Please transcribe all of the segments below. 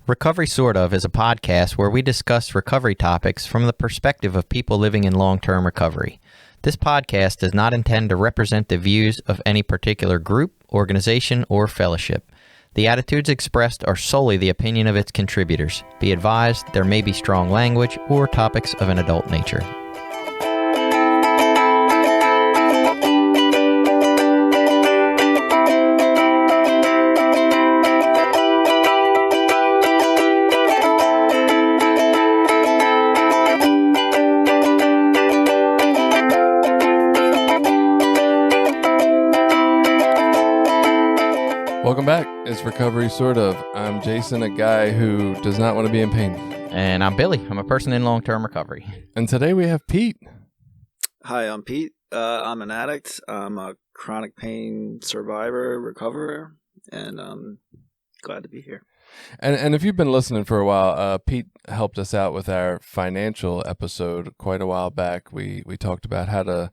Recovery Sort Of is a podcast where we discuss recovery topics from the perspective of people living in long-term recovery. This podcast does not intend to represent the views of any particular group, organization, or fellowship. The attitudes expressed are solely the opinion of its contributors. Be advised, there may be strong language or topics of an adult nature. Welcome back. It's Recovery Sort Of. I'm Jason, a guy who does not want to be in pain. And I'm Billy. I'm a person in long-term recovery. And today we have Pete. Hi, I'm Pete. I'm an addict. I'm a chronic pain survivor, recoverer, and I'm glad to be here. And if you've been listening for a while, Pete helped us out with our financial episode quite a while back. We talked about how to,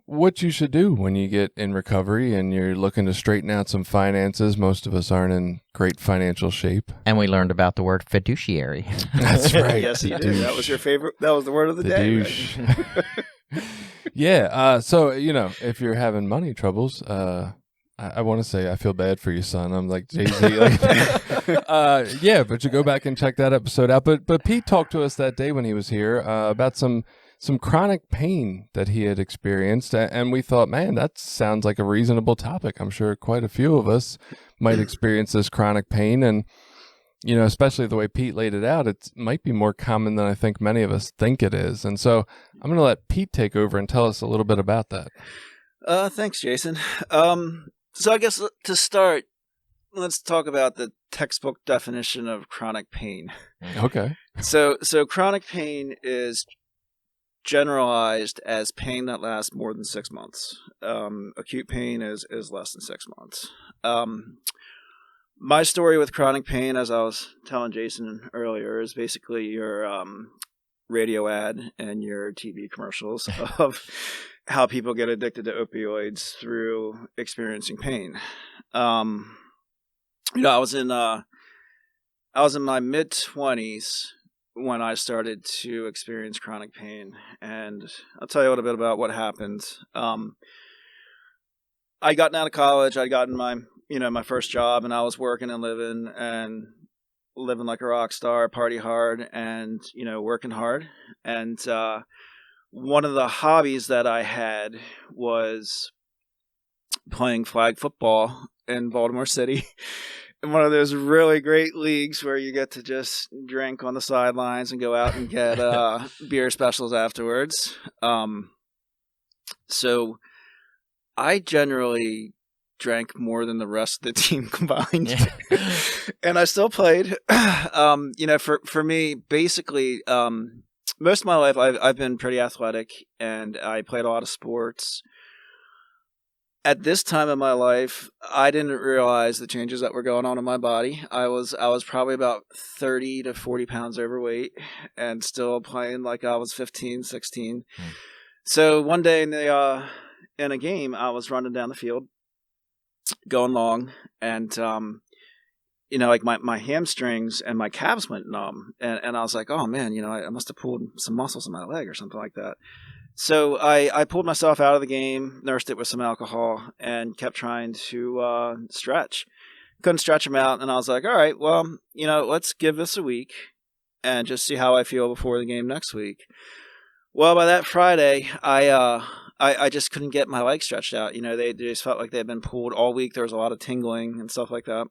what you should do when you get in recovery and you're looking to straighten out some finances. Most of us aren't in great financial shape. And we learned about the word fiduciary. That's right. Yes, you did. That was your favorite. That was the word of the day. Douche. Right? Yeah. So, if you're having money troubles, I want to say I feel bad for your son. I'm like Jay-Z. Yeah, but you go back and check that episode out. But Pete talked to us that day when he was here about some chronic pain that he had experienced, and we thought, man, that sounds like a reasonable topic. I'm sure quite a few of us might experience this chronic pain, and especially the way Pete laid it out, it might be more common than I think many of us think it is. And so I'm going to let Pete take over and tell us a little bit about that. Thanks, Jason. So I guess to start, let's talk about the textbook definition of chronic pain. Okay. So chronic pain is generalized as pain that lasts more than 6 months. Acute pain is less than 6 months. My story with chronic pain, as I was telling Jason earlier, is basically your radio ad and your TV commercials of how people get addicted to opioids through experiencing pain. I was in my mid-20s when I started to experience chronic pain, and I'll tell you a little bit about what happened. I'd gotten out of college, I'd gotten my first job, and I was working and living like a rock star, party hard, and working hard. And one of the hobbies that I had was playing flag football in Baltimore City. In one of those really great leagues where you get to just drink on the sidelines and go out and get beer specials afterwards. So I generally drank more than the rest of the team combined. Yeah. And I still played. For me, basically, most of my life I've been pretty athletic, and I played a lot of sports. At this time in my life, I didn't realize the changes that were going on in my body. I was probably about 30 to 40 pounds overweight and still playing like I was 15, 16. So one day in a game, I was running down the field, going long, and my hamstrings and my calves went numb, and I was like, oh man, I must have pulled some muscles in my leg or something like that. So I pulled myself out of the game, nursed it with some alcohol, and kept trying to stretch. Couldn't stretch them out, and I was like, all right, well, let's give this a week and just see how I feel before the game next week. Well, by that Friday, I just couldn't get my legs stretched out. They just felt like they had been pulled all week. There was a lot of tingling and stuff like that.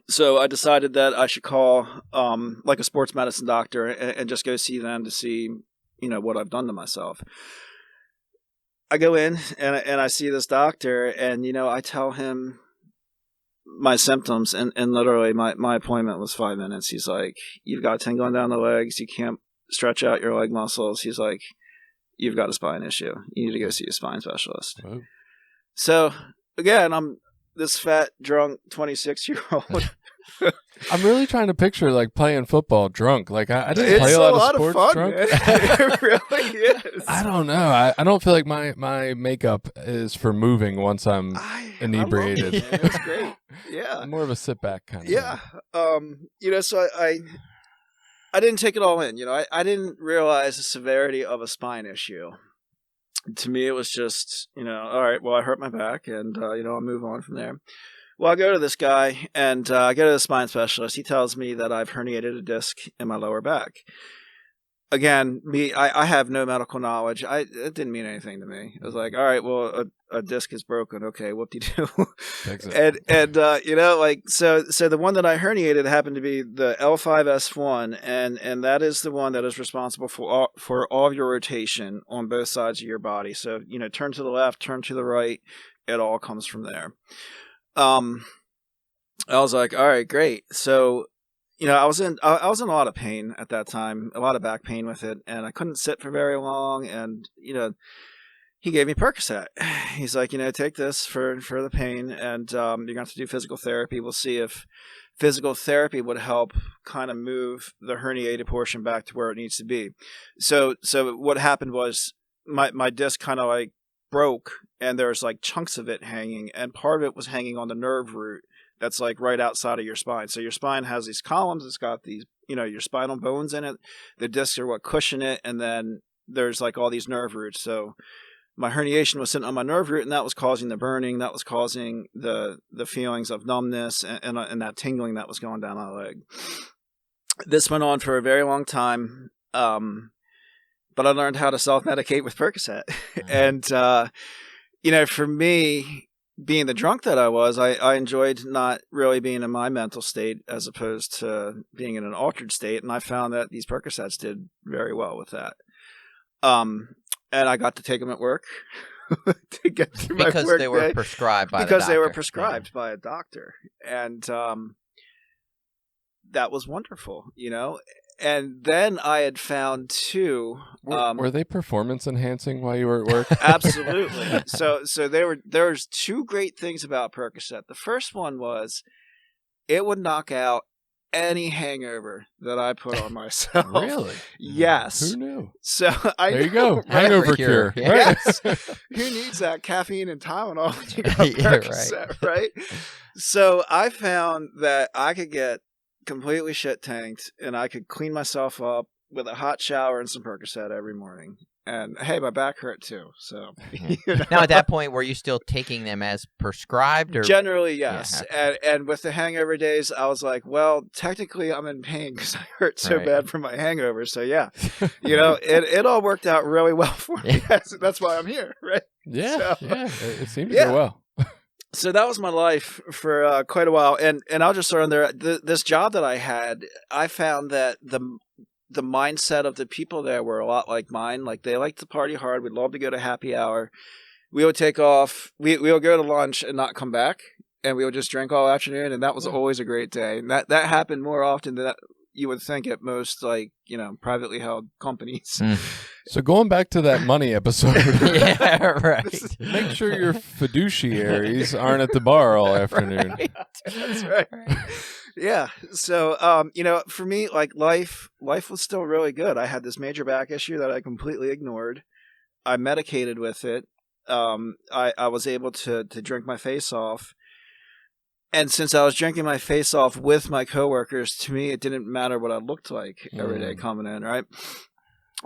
So I decided that I should call like a sports medicine doctor and just go see them to see what I've done to myself. I go in and I see this doctor, and I tell him my symptoms, and literally my appointment was 5 minutes. He's like, you've got tingling down the legs, you can't stretch out your leg muscles. He's like, you've got a spine issue, you need to go see a spine specialist. Whoa. So again, I'm this fat, drunk 26-year-old. I'm really trying to picture like playing football drunk. Like I didn't It's play a lot of sports fun, drunk. man. It really is. I don't know. I don't feel like my makeup is for moving once I'm inebriated. I love it, man. It's great. Yeah. I'm more of a sit back kind of Yeah. guy. So I didn't take it all in. I didn't realize the severity of a spine issue. To me, it was just, all right, well, I hurt my back and, I'll move on from there. Well, I go to this guy and I go to the spine specialist. He tells me that I've herniated a disc in my lower back. Again, I have no medical knowledge. It didn't mean anything to me. I was like, all right, well, a disc is broken. Okay, whoop-de-doo. So the one that I herniated happened to be the L5S1, and that is the one that is responsible for all of your rotation on both sides of your body. So, turn to the left, turn to the right, it all comes from there. I was like, all right, great. So, I was in a lot of pain at that time, a lot of back pain with it, and I couldn't sit for very long. And he gave me Percocet. He's like, take this for the pain, and you're going to have to do physical therapy. We'll see if physical therapy would help kind of move the herniated portion back to where it needs to be. So what happened was my disc kind of like broke, and there's like chunks of it hanging, and part of it was hanging on the nerve root that's like right outside of your spine. So your spine has these columns, it's got these, your spinal bones in it. The discs are what cushion it, and then there's like all these nerve roots. So my herniation was sitting on my nerve root, and that was causing the burning, that was causing the feelings of numbness and that tingling that was going down my leg. This went on for a very long time. But I learned how to self-medicate with Percocet. And, for me, being the drunk that I was, I enjoyed not really being in my mental state as opposed to being in an altered state. And I found that these Percocets did very well with that. And I got to take them at work to get through my work because they were prescribed by the doctor. Because they were prescribed by a doctor. And that was wonderful, And then I had found too. Were they performance enhancing while you were at work? Absolutely. So there was two great things about Percocet. The first one was it would knock out any hangover that I put on myself. Really? Yes. Who knew? So there you go. Hangover cure. Yes. Who needs that caffeine and Tylenol when you got Percocet, right? So I found that I could get completely shit tanked, and I could clean myself up with a hot shower and some Percocet every morning. And hey, my back hurt too. So now at that point, were you still taking them as prescribed? Or generally, yes. Yeah. And with the hangover days, I was like, well, technically, I'm in pain because I hurt so bad from my hangover. So yeah, it all worked out really well for me. That's why I'm here, right? Yeah, it seemed to go well. So that was my life for quite a while, and I'll just throw in there this job that I had. I found that the mindset of the people there were a lot like mine. Like they liked to party hard. We'd love to go to happy hour. We would take off. We would go to lunch and not come back, and we would just drink all afternoon. And that was always a great day. And that happened more often than you would think at most, like privately held companies. So going back to that money episode, yeah, right. Make sure your fiduciaries aren't at the bar all afternoon. Right. That's right. Yeah. So, for me, like life was still really good. I had this major back issue that I completely ignored. I medicated with it. I was able to drink my face off. And since I was drinking my face off with my coworkers, to me, it didn't matter what I looked like every day coming in, right?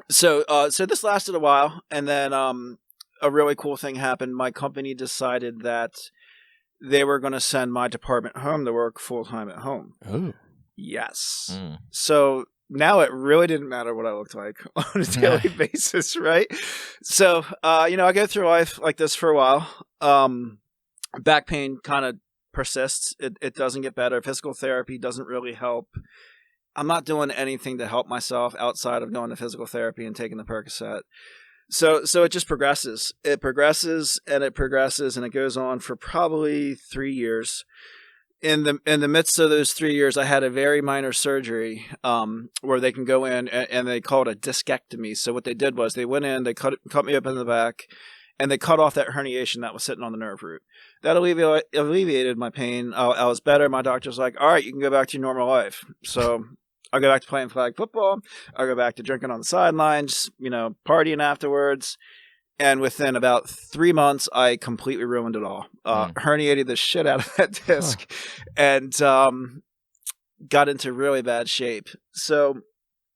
So this lasted a while, and then a really cool thing happened. My company decided that they were going to send my department home to work full-time at home. Oh. Yes. So now it really didn't matter what I looked like on a daily basis, right? So, I go through life like this for a while. Back pain kind of persists. It doesn't get better. Physical therapy doesn't really help. I'm not doing anything to help myself outside of going to physical therapy and taking the Percocet. So it just progresses. It progresses and it progresses, and it goes on for probably 3 years. In the midst of those 3 years, I had a very minor surgery where they can go in and they call it a discectomy. So what they did was they went in, they cut me up in the back, and they cut off that herniation that was sitting on the nerve root. That alleviated my pain. I was better. My doctor's like, all right, you can go back to your normal life. So I go back to playing flag football. I go back to drinking on the sidelines, partying afterwards. And within about 3 months, I completely ruined it all. Herniated the shit out of that disc and got into really bad shape. So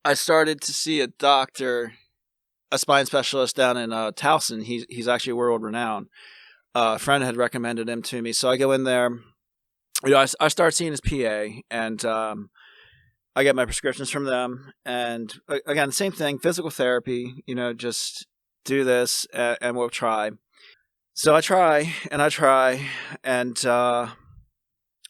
I started to see a doctor, a spine specialist down in Towson. He's actually world renowned. A friend had recommended him to me. So I go in there. I start seeing his PA, and I get my prescriptions from them. And again, same thing, physical therapy, just do this and we'll try. So I try, and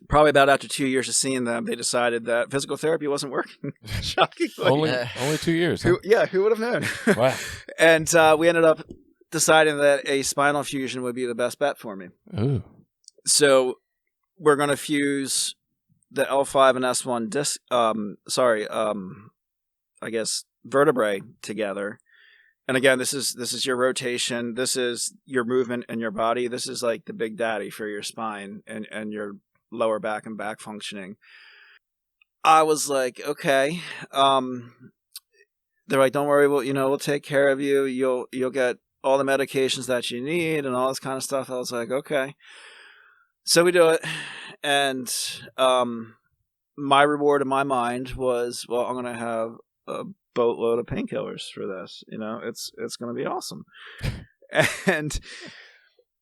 probably about after 2 years of seeing them, they decided that physical therapy wasn't working. Shockingly. Only 2 years. Huh? Who would have known? Wow. And we ended up deciding that a spinal fusion would be the best bet for me. Ooh. So we're going to fuse the L5 and S1 disc, I guess vertebrae together. And again, this is your rotation. This is your movement in your body. This is like the big daddy for your spine and your lower back and back functioning. I was like, okay. They're like, don't worry, we'll take care of you. You'll get all the medications that you need and all this kind of stuff. I was like, okay. So we do it, and my reward in my mind was, well, I'm going to have a boatload of painkillers for this. It's going to be awesome. And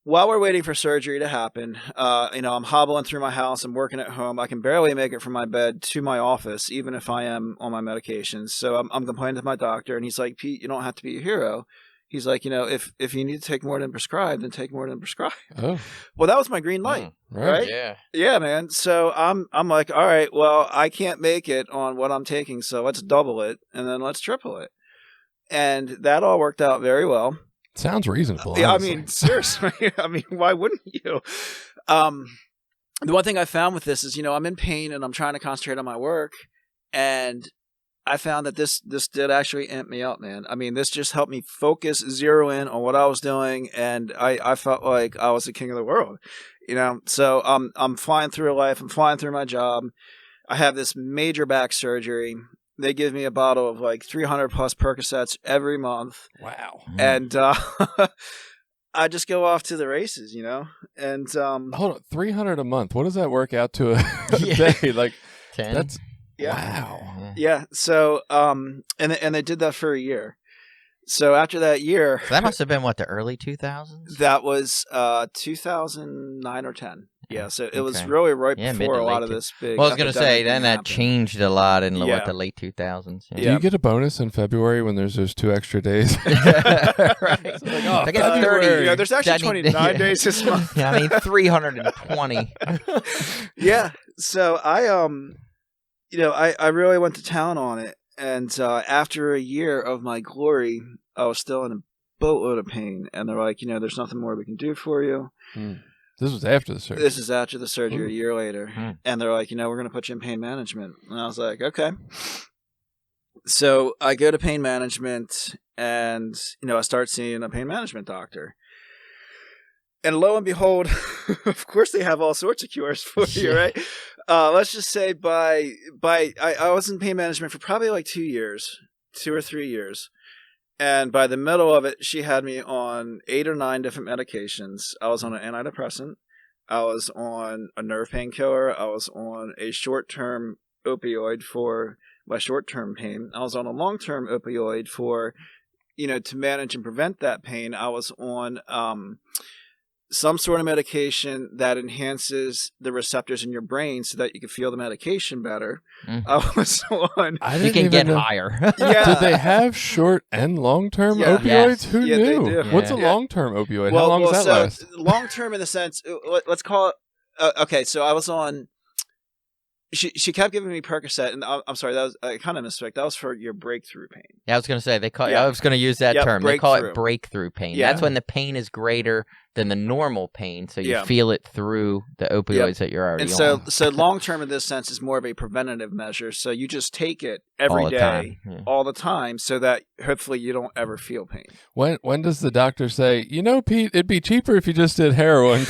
while we're waiting for surgery to happen, I'm hobbling through my house. I'm working at home. I can barely make it from my bed to my office, even if I am on my medications. So I'm complaining to my doctor, and he's like, Pete, you don't have to be a hero. He's like, if you need to take more than prescribed, then take more than prescribed. Oh. Well, that was my green light, right? Yeah. Yeah, man. So I'm like, all right, well, I can't make it on what I'm taking, so let's double it, and then let's triple it. And that all worked out very well. Sounds reasonable. Yeah, honestly. I mean, seriously. Why wouldn't you? The one thing I found with this is, I'm in pain and I'm trying to concentrate on my work, and I found that this did actually amp me up, man. I mean, this just helped me focus, zero in on what I was doing, and I felt like I was the king of the world, So I'm flying through life. I'm flying through my job. I have this major back surgery. They give me a bottle of like 300 plus Percocets every month. Wow. And I just go off to the races, And hold on, 300 a month. What does that work out to a day? Like 10. That's yeah. Wow. Yeah. So and they did that for a year. So after that year, so that must have been the early 2000s. That was 2009 or 10. Yeah, so it was really right before a lot of this big. Well, I was going to say, then that happened. Changed a lot in the late 2000s. Yeah. Do you get a bonus in February when there's those 2 extra days? Right. Like, I get 30. There's actually 29 days this month. Yeah, I mean 320. Yeah, so I really went to town on it, and after a year of my glory, I was still in a boatload of pain, and they're like, there's nothing more we can do for you. This was after the surgery. This is after the surgery, a year later. And they're like, we're going to put you in pain management. And I was like, okay. So I go to pain management, and, I start seeing a pain management doctor. And lo and behold, of course they have all sorts of cures for you, right? Let's just say I was in pain management for probably like 2 or 3 years. And by the middle of it, she had me on 8 or 9 different medications. I was on an antidepressant. I was on a nerve painkiller. I was on a short-term opioid for my short-term pain. I was on a long-term opioid for, to manage and prevent that pain. I was on some sort of medication that enhances the receptors in your brain so that you can feel the medication better. I was on. You can get higher. Yeah. Did they have short and long-term opioids? Yes. Who Yeah, knew? they do. What's a long-term opioid? Well, How long does that last? Long-term in the sense, let's call it. Okay, so I was on. She kept giving me Percocet, and I'm sorry, that was I kind of misspoke. That was for your breakthrough pain. Yeah, I was going to say I was going to use that term. They call it breakthrough pain. Yeah. That's when the pain is greater than the normal pain, so you Yeah. feel it through the opioids that you're already And on. so long term in this sense is more of a preventative measure. So you just take it every All the day, time. Yeah. all the time, so that hopefully you don't ever feel pain. When does the doctor say, Pete, it'd be cheaper if you just did heroin?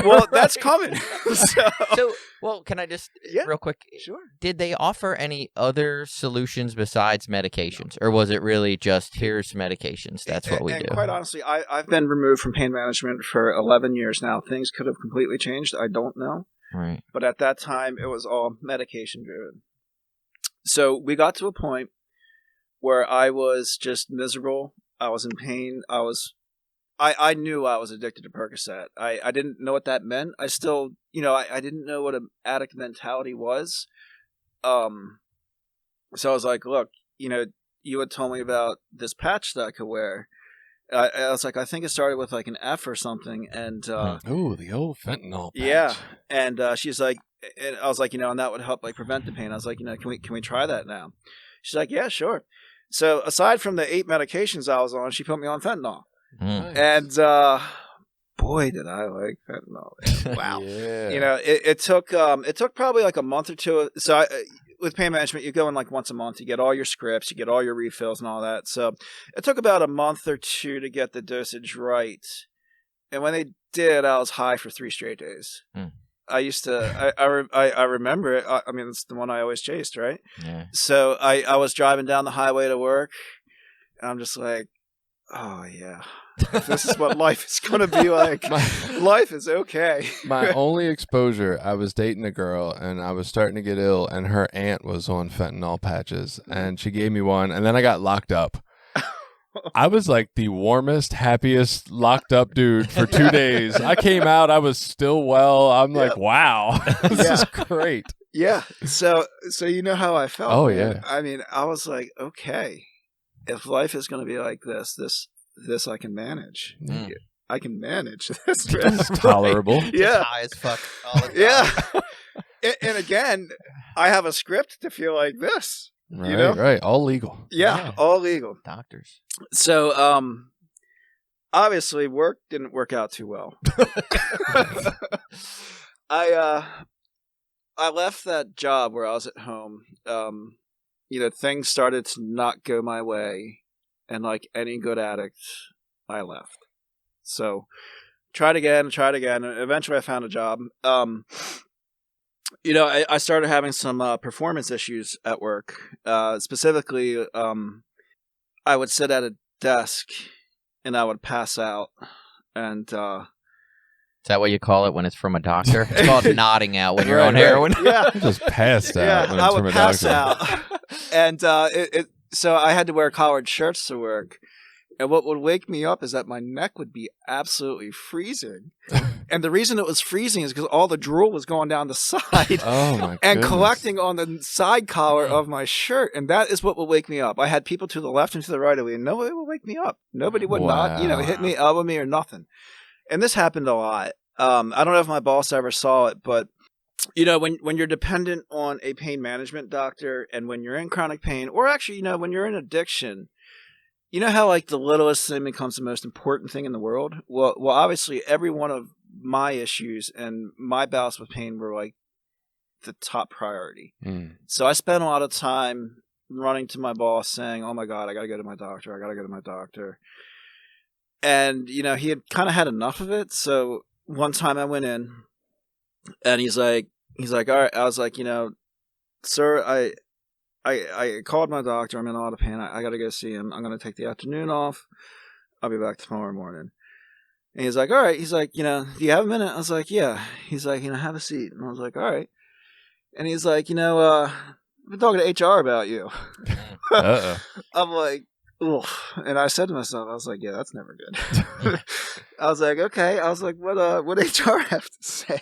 Well, that's coming. So, well, can I just real quick? Sure. Did they offer any other solutions besides medications, or was it really just here's medications? That's what we do. Quite honestly, I've been removed from pain management for 11 years now. Things could have completely changed. I don't know. Right. But at that time, it was all medication driven. So we got to a point where I was just miserable. I was in pain. I knew I was addicted to Percocet. I didn't know what that meant. I still, I didn't know what an addict mentality was. So I was like, look, you had told me about this patch that I could wear. I was like, I think it started with like an F or something. And, ooh, the old fentanyl patch. Yeah. And, she's like, and I was like, and that would help like prevent the pain. I was like, can we try that now? She's like, yeah, sure. So aside from the 8 medications I was on, she put me on fentanyl. Nice. And boy, did I like fentanyl! Wow. Yeah. It took probably like a month or two. So with pain management, you go in like once a month. You get all your scripts, you get all your refills, and all that. So it took about a month or two to get the dosage right. And when they did, I was high for 3 straight days. I used to. I remember it. I mean, it's the one I always chased, right? Yeah. So I was driving down the highway to work, and I'm just like, oh yeah. If this is what life is going to be like, life is okay. My only exposure, I was dating a girl and I was starting to get ill, and her aunt was on fentanyl patches, and she gave me one, and then I got locked up. I was like the warmest, happiest locked up dude for 2 days. I came out, I was still well. I'm like, wow, this is great. Yeah. So you know how I felt. Oh, man. yeah. I mean, I was like, okay, if life is going to be like this I can manage. Mm. I can manage this. It's tolerable. Yeah. High as fuck all the time. Yeah. And again, I have a script to feel like this. Right, right. All legal. Yeah, all legal. Doctors. So, obviously, work didn't work out too well. I left that job where I was at home. Things started to not go my way, and like any good addict, I left. So, tried again, and eventually I found a job. I started having some performance issues at work. Specifically, I would sit at a desk and I would pass out. And Is that what you call it when it's from a doctor? It's called nodding out when you're on Right. heroin. yeah, I just passed out. yeah, when I it's would from a pass doctor. out. And so I had to wear collared shirts to work. And what would wake me up is that my neck would be absolutely freezing. And the reason it was freezing is because all the drool was going down the side Oh my and goodness. collecting on the side collar of my shirt. And that is what would wake me up. I had people to the left and to the right of me, and nobody would wake me up. Nobody would not, Wow. hit me, elbow me, or nothing. And this happened a lot. I don't know if my boss ever saw it, but when you're dependent on a pain management doctor, and when you're in chronic pain, or actually, when you're in addiction, you know how like the littlest thing becomes the most important thing in the world? Well, obviously every one of my issues and my bouts with pain were like the top priority. Mm. So I spent a lot of time running to my boss saying, oh my God, I got to go to my doctor. And, he had kind of had enough of it. So one time I went in and he's like, all right. I was like, sir, I called my doctor. I'm in a lot of pain. I got to go see him. I'm going to take the afternoon off. I'll be back tomorrow morning. And he's like, all right. He's like, do you have a minute? I was like, yeah. He's like, have a seat. And I was like, all right. And he's like, I've been talking to HR about you. Uh-oh. I'm like, oof. And I said to myself, I was like, yeah, that's never good. I was like, okay. I was like, what HR have to say?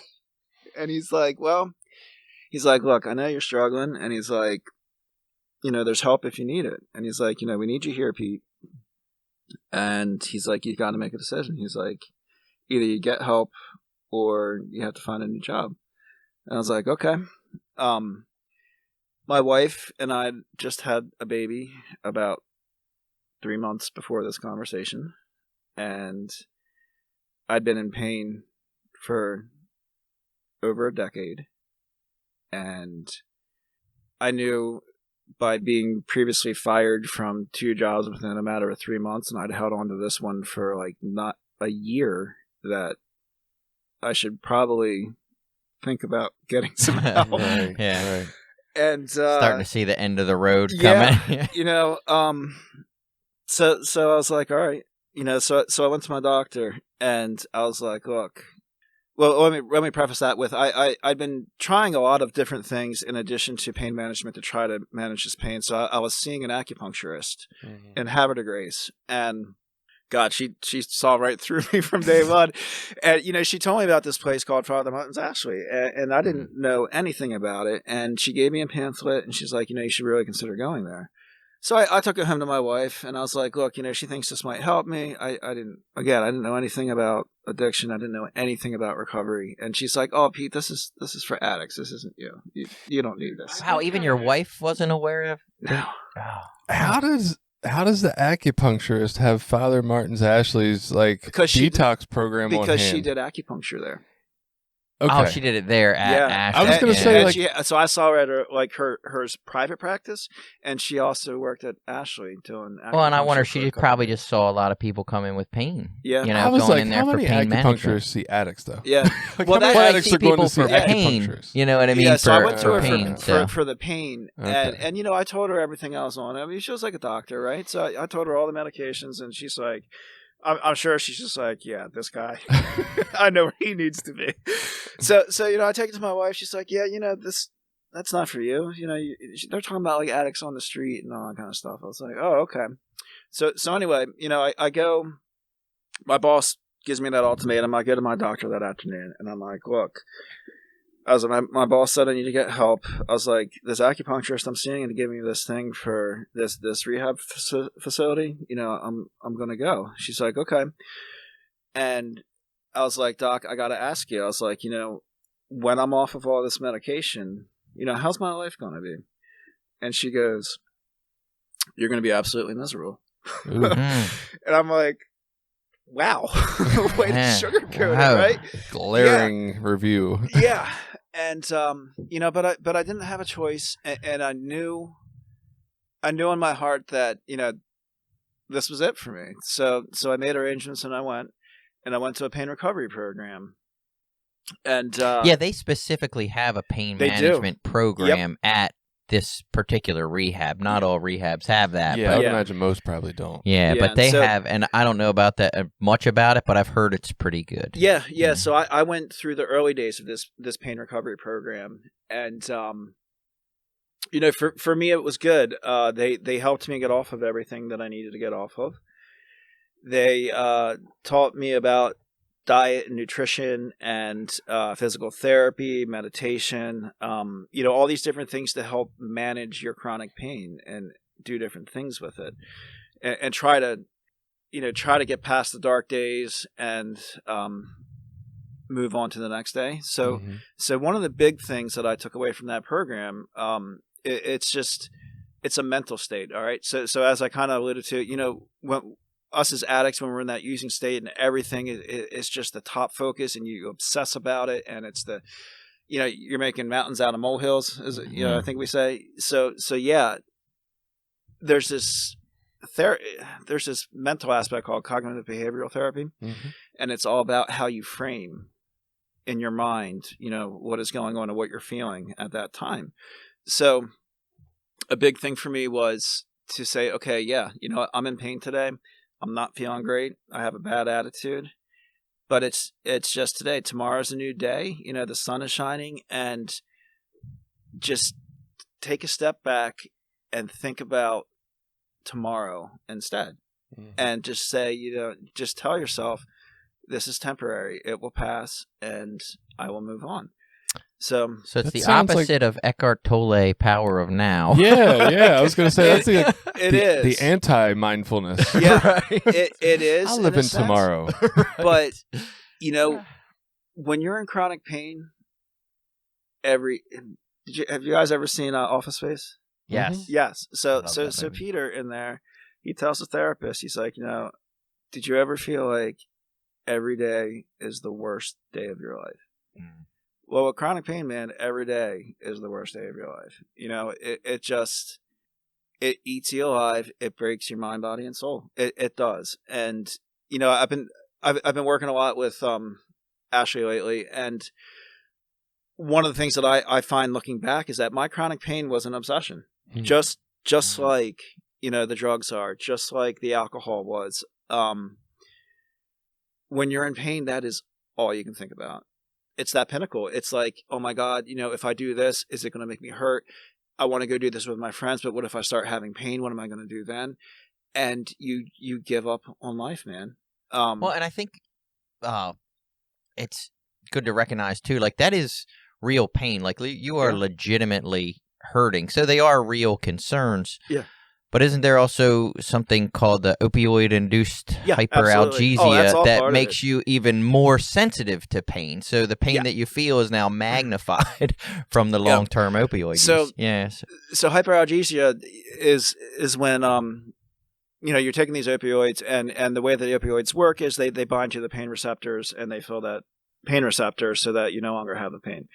And he's like, look, I know you're struggling. And he's like, there's help if you need it. And he's like, we need you here, Pete. And he's like, you've got to make a decision. He's like, either you get help or you have to find a new job. And I was like, okay. My wife and I just had a baby about 3 months before this conversation. And I'd been in pain for over a decade, and I knew by being previously fired from 2 jobs within a matter of 3 months, and I'd held on to this one for like not a year, that I should probably think about getting some help. Right. Yeah. Right. And Starting to see the end of the road yeah, coming. you know, so I was like, all right, you know, so I went to my doctor, and I was like, look, well, let me preface that with I'd been trying a lot of different things in addition to pain management to try to manage this pain. So I was seeing an acupuncturist in Havre de Grace, and God, she saw right through me from day one. And, you know, she told me about this place called Father Martin's Ashley, and I didn't know anything about it. And she gave me a pamphlet, and she's like, you know, you should really consider going there. So I took it home to my wife, and I was like, look, you know, she thinks this might help me. I didn't know anything about addiction. I didn't know anything about recovery. And she's like, oh, Pete, this is for addicts. This isn't you. You don't need this. Wow, even your wife wasn't aware of it? No. Oh. How does the acupuncturist have Father Martin's Ashley's detox program on hand? Because she did acupuncture there. Okay. Oh, she did it there at Ashley. I was going to say, so I saw her at her private practice, and she also worked at Ashley doing acupuncture. Well, and I wonder, she probably just saw a lot of people come in with pain. Yeah. You know, I was going in there how for many pain acupuncturists management. see addicts, though? Yeah. Well, how many addicts see are going to people see for pain. acupuncturists? You know what I mean? Yeah, so I went to for her pain. for the pain, Okay. and you know, I told her everything else on it. I mean, she was like a doctor, right? So I told her all the medications, and she's like, I'm sure she's just like, yeah, this guy, I know where he needs to be. So you know, I take it to my wife. She's like, yeah, you know, that's not for you. You know, they're talking about like addicts on the street and all that kind of stuff. I was like, oh, okay. So anyway, you know, I go. My boss gives me that ultimatum. I go to my doctor that afternoon, and I'm like, look. I was like, my boss said I need to get help. I was like, this acupuncturist I'm seeing and give me this thing for this rehab facility. You know, I'm gonna go. She's like, okay. And I was like, Doc, I gotta ask you. I was like, you know, when I'm off of all this medication, you know, how's my life gonna be? And she goes, you're gonna be absolutely miserable. And I'm like, wow, way to sugarcoat it, right? Glaring review. Yeah. And you know, but I didn't have a choice, and I knew in my heart that, you know, this was it for me. So I made arrangements, and I went to a pain recovery program. And yeah, they specifically have a pain management program at this particular rehab. Not all rehabs have that. Yeah, but I would imagine most probably don't. Yeah, but they have, and I don't know about that much about it, but I've heard it's pretty good. Yeah. So I went through the early days of this pain recovery program, and you know, for me it was good. They helped me get off of everything that I needed to get off of. They taught me about diet and nutrition and physical therapy, meditation, you know, all these different things to help manage your chronic pain and do different things with it, and try to get past the dark days and move on to the next day. So one of the big things that I took away from that program, it's a mental state. All right. So as I kind of alluded to, you know, when us as addicts, when we're in that using state and everything is just the top focus, and you obsess about it, and it's you know, you're making mountains out of molehills, you know, I think we say. So yeah, there's this mental aspect called cognitive behavioral therapy, and it's all about how you frame in your mind, you know, what is going on and what you're feeling at that time. So a big thing for me was to say, okay, yeah, you know, I'm in pain today. I'm not feeling great. I have a bad attitude, but it's just today. Tomorrow's a new day. You know, the sun is shining, and just take a step back and think about tomorrow instead. And just say, you know, just tell yourself, this is temporary. It will pass, and I will move on. So it's the opposite of Eckhart Tolle, Power of Now. Yeah. I was going to say that's the anti-mindfulness. Yeah, right? it is. I'll live in tomorrow. But you know, when you're in chronic pain, have you guys ever seen Office Space? Yes. Yes. So Peter in there, he tells the therapist, he's like, you know, did you ever feel like every day is the worst day of your life. Well, with chronic pain, man, every day is the worst day of your life. It eats you alive. It breaks your mind, body, and soul. It does. And I've been working a lot with Ashley lately, and one of the things that I find looking back is that my chronic pain was an obsession, just like the drugs are, just like the alcohol was. When you're in pain, that is all you can think about. It's that pinnacle. It's like, oh my God, if I do this, is it going to make me hurt? I want to go do this with my friends, but what if I start having pain? What am I going to do then? And you give up on life, man. Well, and I think it's good to recognize too, like that is real pain. Like you are legitimately hurting. So they are real concerns. Yeah. But isn't there also something called the opioid-induced hyperalgesia that makes you even more sensitive to pain? So the pain that you feel is now magnified from the long-term opioid use. So hyperalgesia is when you're taking these opioids, and the way that the opioids work is they bind to the pain receptors and they fill that pain receptor so that you no longer have the pain.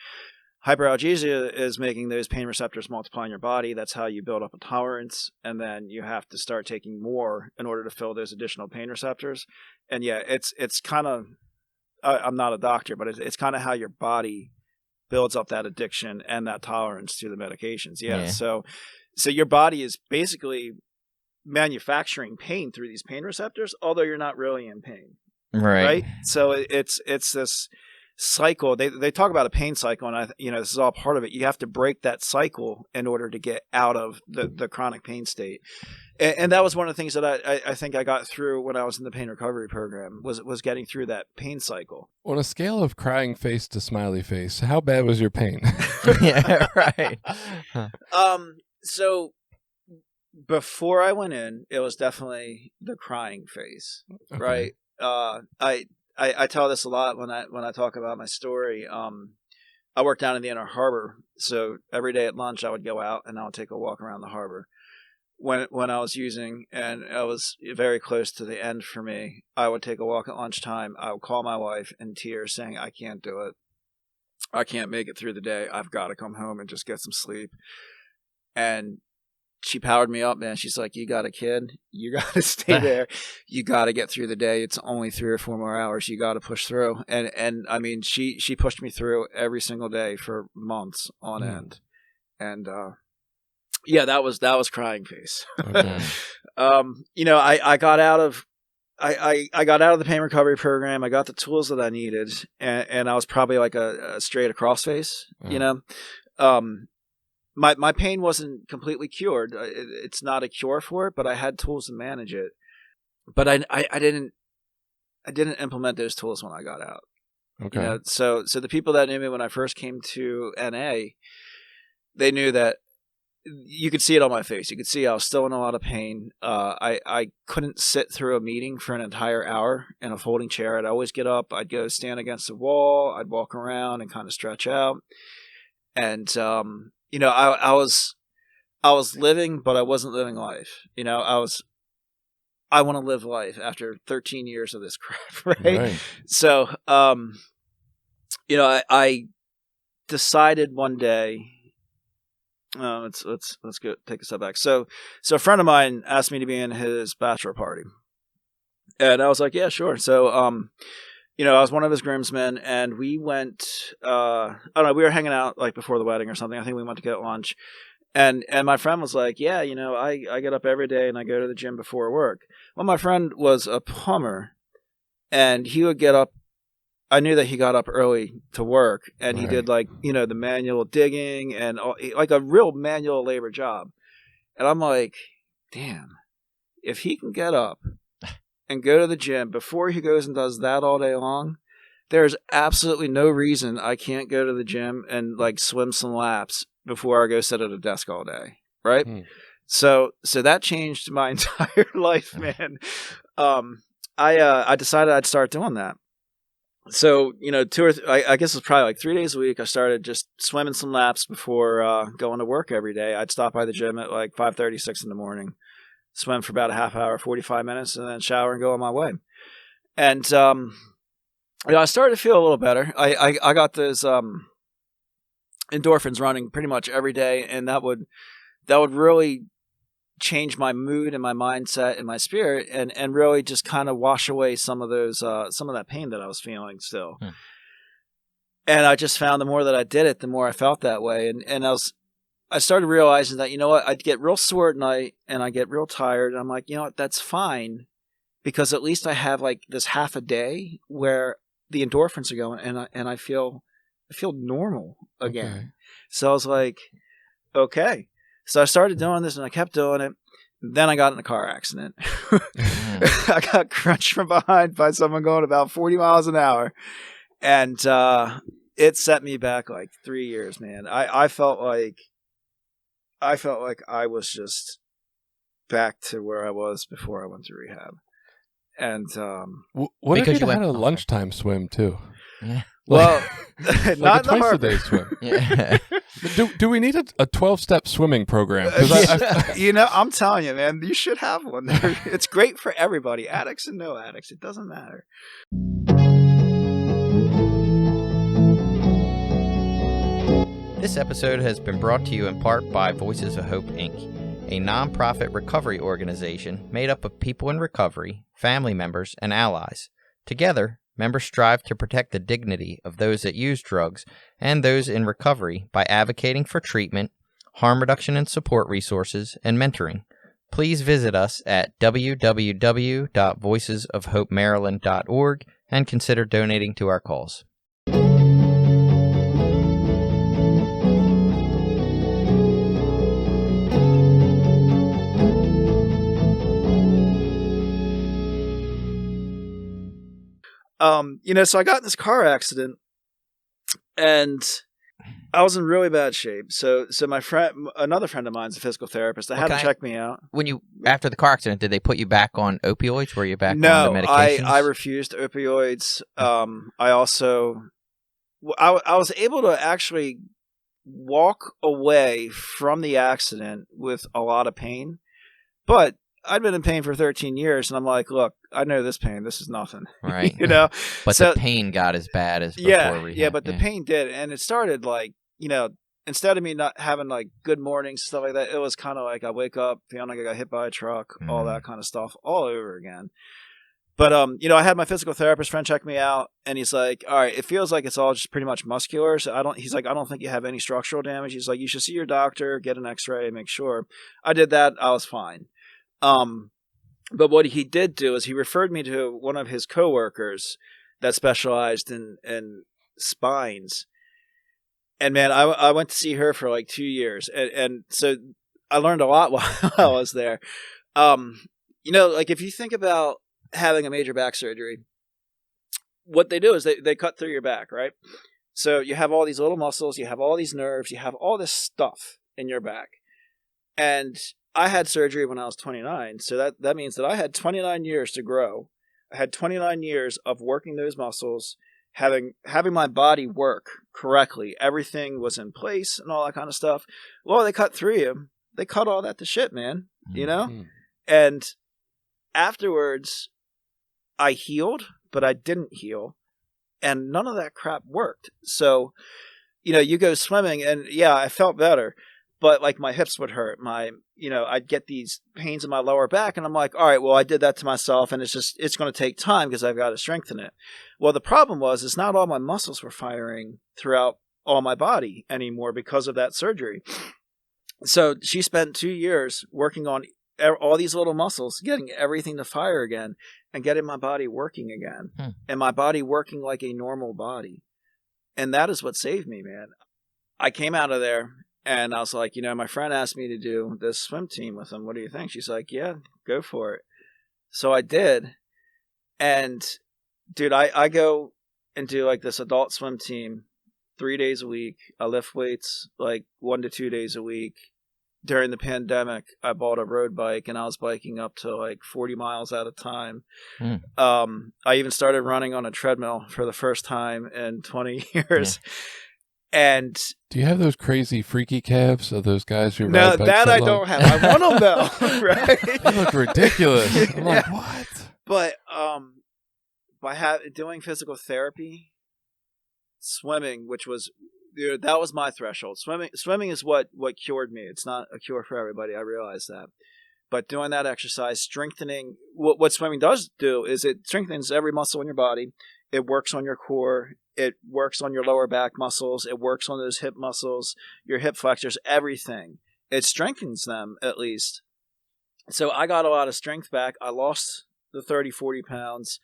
Hyperalgesia is making those pain receptors multiply in your body. That's how you build up a tolerance, and then you have to start taking more in order to fill those additional pain receptors. And it's kind of, I'm not a doctor, but it's kind of how your body builds up that addiction and that tolerance to the medications. So your body is basically manufacturing pain through these pain receptors, although you're not really in pain. Right? So it's this cycle. They talk about a pain cycle, and this is all part of it. You have to break that cycle in order to get out of the chronic pain state. And that was one of the things that I think I got through when I was in the pain recovery program was getting through that pain cycle. On a scale of crying face to smiley face, how bad was your pain? Yeah, right. So before I went in, it was definitely the crying face, right? I tell this a lot when I talk about my story. I work down in the Inner Harbor, so every day at lunch I would go out and I would take a walk around the harbor. When I was using, and I was very close to the end for me, I would take a walk at lunchtime. I would call my wife in tears saying, I can't do it. I can't make it through the day. I've got to come home and just get some sleep. And she powered me up, man. She's like, you got a kid. You got to stay there. You got to get through the day. It's only 3 or 4 more hours. You got to push through. And I mean, she pushed me through every single day for months on end. And, that was crying face. Okay. I got out of, I got out of the pain recovery program. I got the tools that I needed, and I was probably like a straight across face, My pain wasn't completely cured. It's not a cure for it, but I had tools to manage it. But I didn't implement those tools when I got out. Okay. So the people that knew me when I first came to NA, they knew that you could see it on my face. You could see I was still in a lot of pain. I couldn't sit through a meeting for an entire hour in a folding chair. I'd always get up. I'd go stand against the wall. I'd walk around and kind of stretch out. And I was living, but I wasn't living life. I want to live life after 13 years of this crap, right? So, I decided one day. Let's go take a step back. So a friend of mine asked me to be in his bachelor party, and I was like, yeah, sure. So, I was one of his groomsmen, and we went, I don't know, we were hanging out like before the wedding or something. I think we went to get lunch, and my friend was like, yeah, I get up every day and I go to the gym before work. Well, my friend was a plumber, and he would get up. I knew that he got up early to work, and he did the manual digging and like a real manual labor job. And I'm like, damn, if he can get up and go to the gym before he goes and does that all day long, there's absolutely no reason I can't go to the gym and like swim some laps before I go sit at a desk all day. Right. So that changed my entire life, man. I decided I'd start doing that. So, I guess it was probably like 3 days a week. I started just swimming some laps before going to work every day. I'd stop by the gym at like 5:30, 6 in the morning, swim for about a half hour, 45 minutes, and then shower and go on my way. And I started to feel a little better. I got those endorphins running pretty much every day, and that would really change my mood and my mindset and my spirit, and really just kind of wash away some of that pain that I was feeling still. And I just found the more that I did it, the more I felt that way, and I started realizing that, you know what, I'd get real sore at night and I get real tired, and I'm like, you know what, that's fine, because at least I have like this half a day where the endorphins are going, and I feel normal again. Okay. So I was like, okay. So I started doing this, and I kept doing it. Then I got in a car accident. I got crunched from behind by someone going about 40 miles an hour, and it set me back like 3 years, man. I felt like I was just back to where I was before I went to rehab. And what if you had a lunchtime swim too? Yeah. Well, like not a twice a day swim. Yeah. Do we need a 12-step swimming program? You know, I'm telling you, man, you should have one. It's great for everybody, addicts and no addicts. It doesn't matter. This episode has been brought to you in part by Voices of Hope, Inc., a nonprofit recovery organization made up of people in recovery, family members, and allies. Together, members strive to protect the dignity of those that use drugs and those in recovery by advocating for treatment, harm reduction and support resources, and mentoring. Please visit us at www.voicesofhopemaryland.org and consider donating to our cause. You know, so I got in this car accident, and I was in really bad shape. So my friend, another friend of mine's a physical therapist. I had him check me out. When after the car accident, did they put you back on opioids? Were you back on the medications? No, I refused opioids. I also, I was able to actually walk away from the accident with a lot of pain, but I'd been in pain for 13 years, and I'm like, look, I know this pain. This is nothing. Right. You know? But the pain got as bad as before rehab. Yeah, but the pain did. And it started like, you know, instead of me not having like good mornings, stuff like that, it was kind of like I wake up feeling like I got hit by a truck, all that kind of stuff all over again. But, you know, I had my physical therapist friend check me out, and he's like, all right, it feels like it's all just pretty much muscular. So he's like, I don't think you have any structural damage. He's like, you should see your doctor, get an x-ray, make sure. I did that. I was fine. But what he did do is he referred me to one of his coworkers that specialized in spines. And man, I went to see her for like 2 years. And so I learned a lot while I was there. You know, like if you think about having a major back surgery, what they do is they cut through your back, right? So you have all these little muscles, you have all these nerves, you have all this stuff in your back. And I had surgery when I was 29, so that means that I had 29 years to grow. I had 29 years of working those muscles, having my body work correctly. Everything was in place and all that kind of stuff. Well, they cut through you. They cut all that to shit, man. You know? Mm-hmm. And afterwards, I healed, but I didn't heal. And none of that crap worked. So, you know, you go swimming, and yeah, I felt better. But like my hips would hurt, I'd get these pains in my lower back, and I'm like, all right, well, I did that to myself, and it's going to take time because I've got to strengthen it. Well, the problem is not all my muscles were firing throughout all my body anymore because of that surgery. So she spent 2 years working on all these little muscles, getting everything to fire again, and getting my body working again, and my body working like a normal body. And that is what saved me, man. I came out of there. And I was like, you know, my friend asked me to do this swim team with him. What do you think? She's like, yeah, go for it. So I did. And, dude, I go and do like this adult swim team 3 days a week. I lift weights like 1 to 2 days a week. During the pandemic, I bought a road bike, and I was biking up to like 40 miles at a time. I even started running on a treadmill for the first time in 20 years. Yeah. And do you have those crazy freaky calves of those guys who no, ride bikes that I don't have. I want them though, right? They look ridiculous. I'm like, what? But by doing physical therapy, swimming, which was, that was my threshold. Swimming is what cured me. It's not a cure for everybody. I realize that. But doing that exercise, strengthening, what swimming does do is it strengthens every muscle in your body. It works on your core. It works on your lower back muscles. It works on those hip muscles, your hip flexors, everything. It strengthens them, at least. So I got a lot of strength back. I lost the 30, 40 pounds.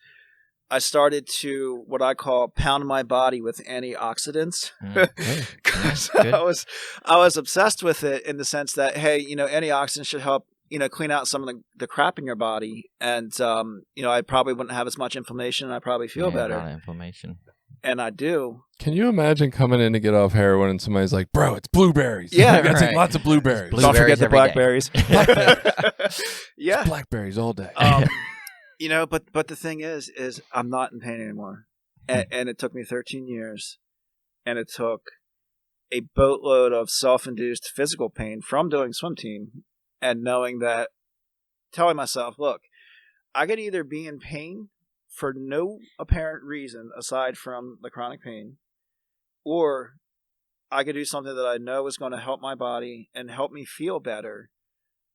I started to, what I call, pound my body with antioxidants. Because I was obsessed with it in the sense that, hey, antioxidants should help, clean out some of the crap in your body. And, I probably wouldn't have as much inflammation, and I probably feel better. A lot of inflammation. And I do. Can you imagine coming in to get off heroin and somebody's like, bro, it's blueberries. Yeah. You gotta take lots of blueberries. Blueberries Don't forget the every day. blackberries. Yeah. It's blackberries all day. But the thing is I'm not in pain anymore. And it took me 13 years. And it took a boatload of self-induced physical pain from doing swim team and knowing that, telling myself, look, I could either be in pain for no apparent reason aside from the chronic pain, or I could do something that I know is going to help my body and help me feel better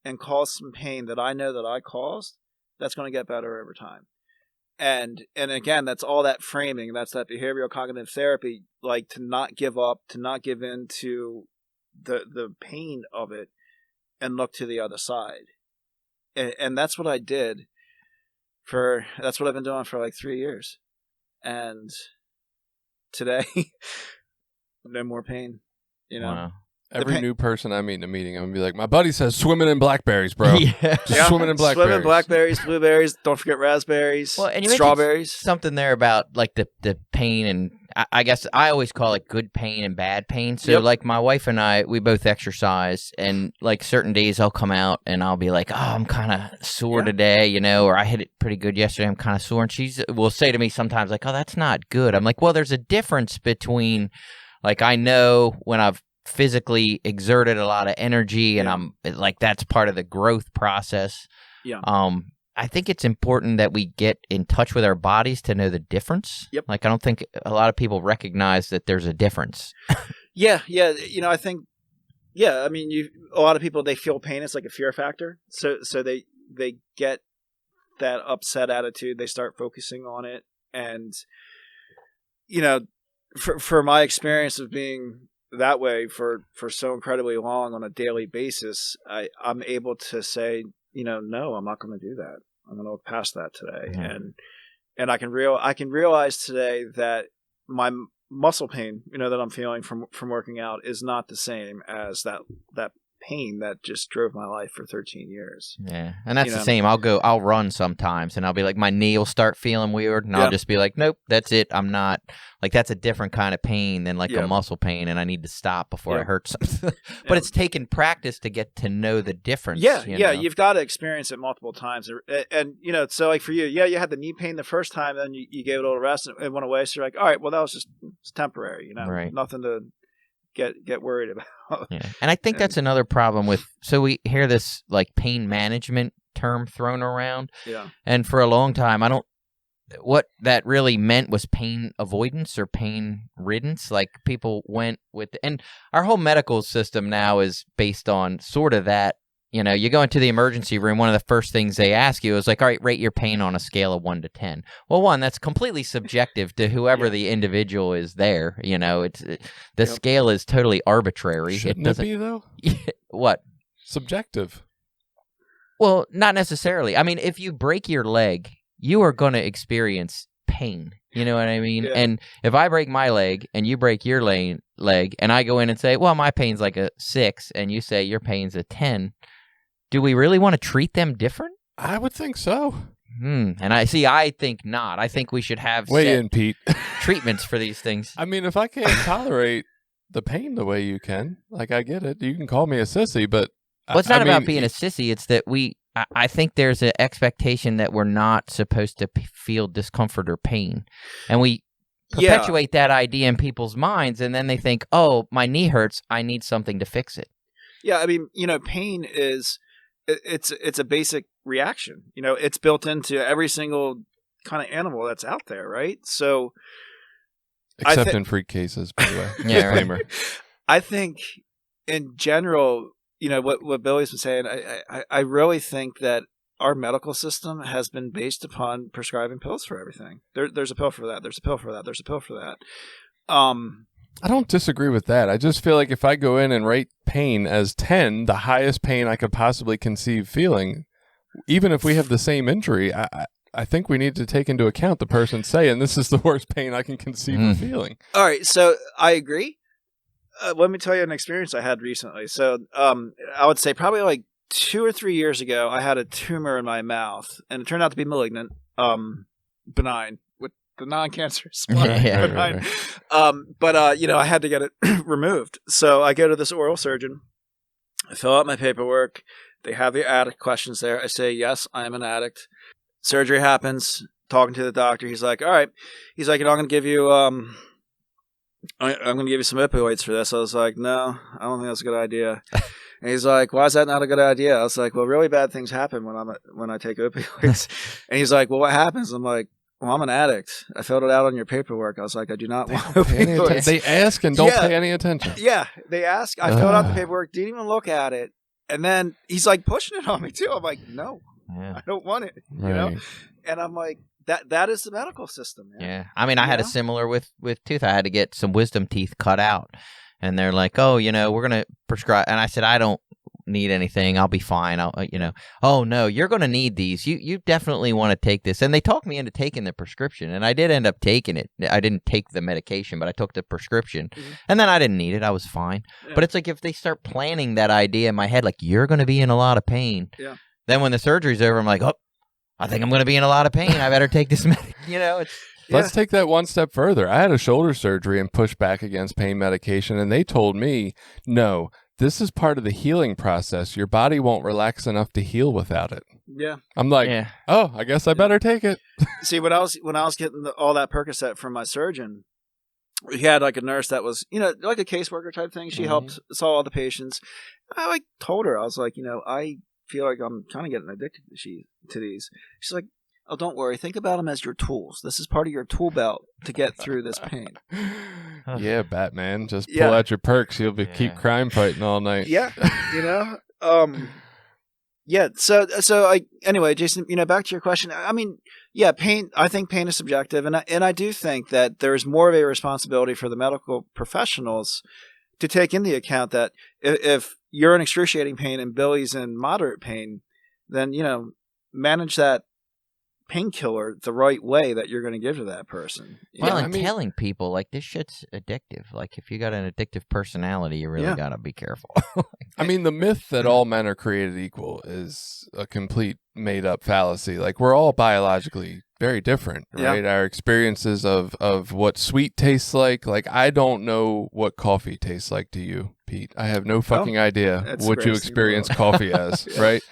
and cause some pain that I know that I caused, that's going to get better over time. And again, that's all that framing. That's that behavioral cognitive therapy, like to not give up, to not give in to the pain of it and look to the other side. And that's what I did. That's what I've been doing for like 3 years. And today, no more pain, Wow. Every new person I meet in a meeting, I'm going to be like, my buddy says swimming in blackberries, bro. Just swimming in blackberries. Swimming blackberries, blueberries, don't forget raspberries, And you strawberries. Something there about like the pain, and I guess I always call it good pain and bad pain. So like my wife and I, we both exercise, and like certain days I'll come out and I'll be like, oh, I'm kind of sore today, or I hit it pretty good yesterday, I'm kind of sore. And she will say to me sometimes like, oh, that's not good. I'm like, well, there's a difference between, like, I know when I've physically exerted a lot of energy and I'm like, that's part of the growth process. I think it's important that we get in touch with our bodies to know the difference. Like, I don't think a lot of people recognize that there's a difference. I think I mean, a lot of people, they feel pain, it's like a fear factor, so they get that upset attitude, they start focusing on it. And for my experience of being that way for so incredibly long on a daily basis, I'm able to say, no, I'm not going to do that. I'm going to look past that today. Mm-hmm. And I can realize today that my muscle pain, that I'm feeling from working out is not the same as that pain that just drove my life for 13 years. Yeah. And that's the same. I'll run sometimes and I'll be like, my knee will start feeling weird and I'll just be like, nope, that's it. I'm not, like, that's a different kind of pain than like a muscle pain, and I need to stop before I hurt something. But it's taken practice to get to know the difference. You've got to experience it multiple times. And so like for you, you had the knee pain the first time, then you gave it a little rest and it went away. So you're like, all right, well, that was it's temporary, right. Nothing to get worried about. And I think that's another problem with, so we hear this like pain management term thrown around. And for a long time, what that really meant was pain avoidance or pain riddance. Like, people went with, and our whole medical system now is based on sort of that. You go into the emergency room, one of the first things they ask you is like, all right, rate your pain on a scale of 1 to 10. Well, 1, that's completely subjective to whoever the individual is there. The scale is totally arbitrary. Shouldn't it be, though? What? Subjective. Well, not necessarily. I mean, if you break your leg, you are going to experience pain. You know what I mean? Yeah. And if I break my leg and you break your leg and I go in and say, well, my pain's like a 6 and you say your pain's a 10, do we really want to treat them different? I would think so. And I think not. I think we should have Weigh in, Pete. treatments for these things. I mean, if I can't tolerate the pain the way you can, like, I get it. You can call me a sissy, but... Well, it's not about being a sissy. It's that I think there's an expectation that we're not supposed to feel discomfort or pain. And we perpetuate that idea in people's minds, and then they think, oh, my knee hurts, I need something to fix it. Yeah, I mean, pain is... It's a basic reaction. It's built into every single kind of animal that's out there, right? So, Except in freak cases, by the way. Yeah, right. Disclaimer. I think in general, what Billy's been saying, I really think that our medical system has been based upon prescribing pills for everything. There's a pill for that. There's a pill for that. There's a pill for that. I don't disagree with that. I just feel like if I go in and rate pain as 10, the highest pain I could possibly conceive feeling, even if we have the same injury, I think we need to take into account the person saying this is the worst pain I can conceive of feeling. All right, so I agree. Let me tell you an experience I had recently. So I would say probably like 2 or 3 years ago, I had a tumor in my mouth, and it turned out to be malignant, benign, with the non-cancerous part. Yeah, benign. But I had to get it removed. So I go to this oral surgeon. I fill out my paperwork. They have the addict questions there. I say, yes, I am an addict. Surgery happens. Talking to the doctor, he's like, all right. He's like, I'm going to give you I'm going to give you some opioids for this. I was like, no, I don't think that's a good idea. And he's like, why is that not a good idea? I was like, well, really bad things happen when I take opioids. And he's like, well, what happens? I'm like, well, I'm an addict. I filled it out on your paperwork. I was like, I do not want opioids. They ask and don't pay any attention. Yeah, they ask. I filled out the paperwork, didn't even look at it. And then he's like pushing it on me too. I'm like, no, I don't want it. Right. And I'm like, that is the medical system, man. Yeah. I mean, I had a similar with tooth. I had to get some wisdom teeth cut out. And they're like, oh, we're going to prescribe. And I said, I don't need anything. I'll be fine. Oh, no, you're going to need these. You definitely want to take this. And they talked me into taking the prescription. And I did end up taking it. I didn't take the medication, but I took the prescription. Mm-hmm. And then I didn't need it. I was fine. Yeah. But it's like if they start planting that idea in my head, like, you're going to be in a lot of pain. Yeah. Then when the surgery's over, I'm like, oh, I think I'm going to be in a lot of pain. I better take this medication. Let's take that one step further. I had a shoulder surgery and pushed back against pain medication, and they told me, no, this is part of the healing process. Your body won't relax enough to heal without it. Yeah. I'm like, oh, I guess I better take it. See, when I was getting all that Percocet from my surgeon, we had like a nurse that was, like a caseworker type thing. She helped saw all the patients. I told her, I was like, I feel like I'm kind of getting addicted to these. She's like, oh, don't worry. Think about them as your tools. This is part of your tool belt to get through this pain. Yeah, Batman. Just pull out your perks. You'll keep crime fighting all night. Yeah, Yeah. So anyway, Jason, back to your question. I mean, yeah, pain. I think pain is subjective, and I do think that there's more of a responsibility for the medical professionals to take into account that if you're in excruciating pain and Billy's in moderate pain, then manage that painkiller the right way that you're going to give to that person. Telling people like this shit's addictive. Like if you got an addictive personality, you really got to be careful. I mean, the myth that all men are created equal is a complete made up fallacy. Like we're all biologically very different, right? Our experiences of what sweet tastes like I don't know what coffee tastes like to you, Pete. I have no fucking idea what you experience coffee as, right?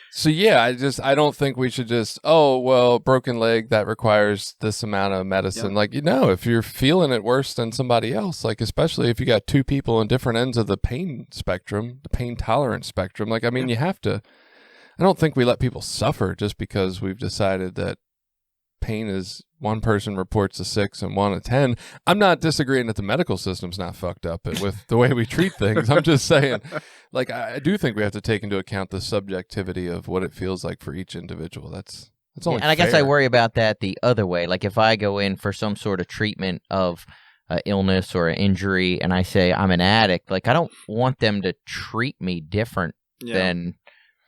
So yeah, I don't think we should just, broken leg, that requires this amount of medicine. Like, if you're feeling it worse than somebody else, like especially if you got two people on different ends of the pain spectrum, the pain tolerance spectrum, you have to, I don't think we let people suffer just because we've decided that pain is one person reports a 6 and one a 10. I'm not disagreeing that the medical system's not fucked up with the way we treat things. I'm just saying, I do think we have to take into account the subjectivity of what it feels like for each individual. That's only and I guess I worry about that the other way. Like if I go in for some sort of treatment of illness or an injury and I say I'm an addict, I don't want them to treat me different than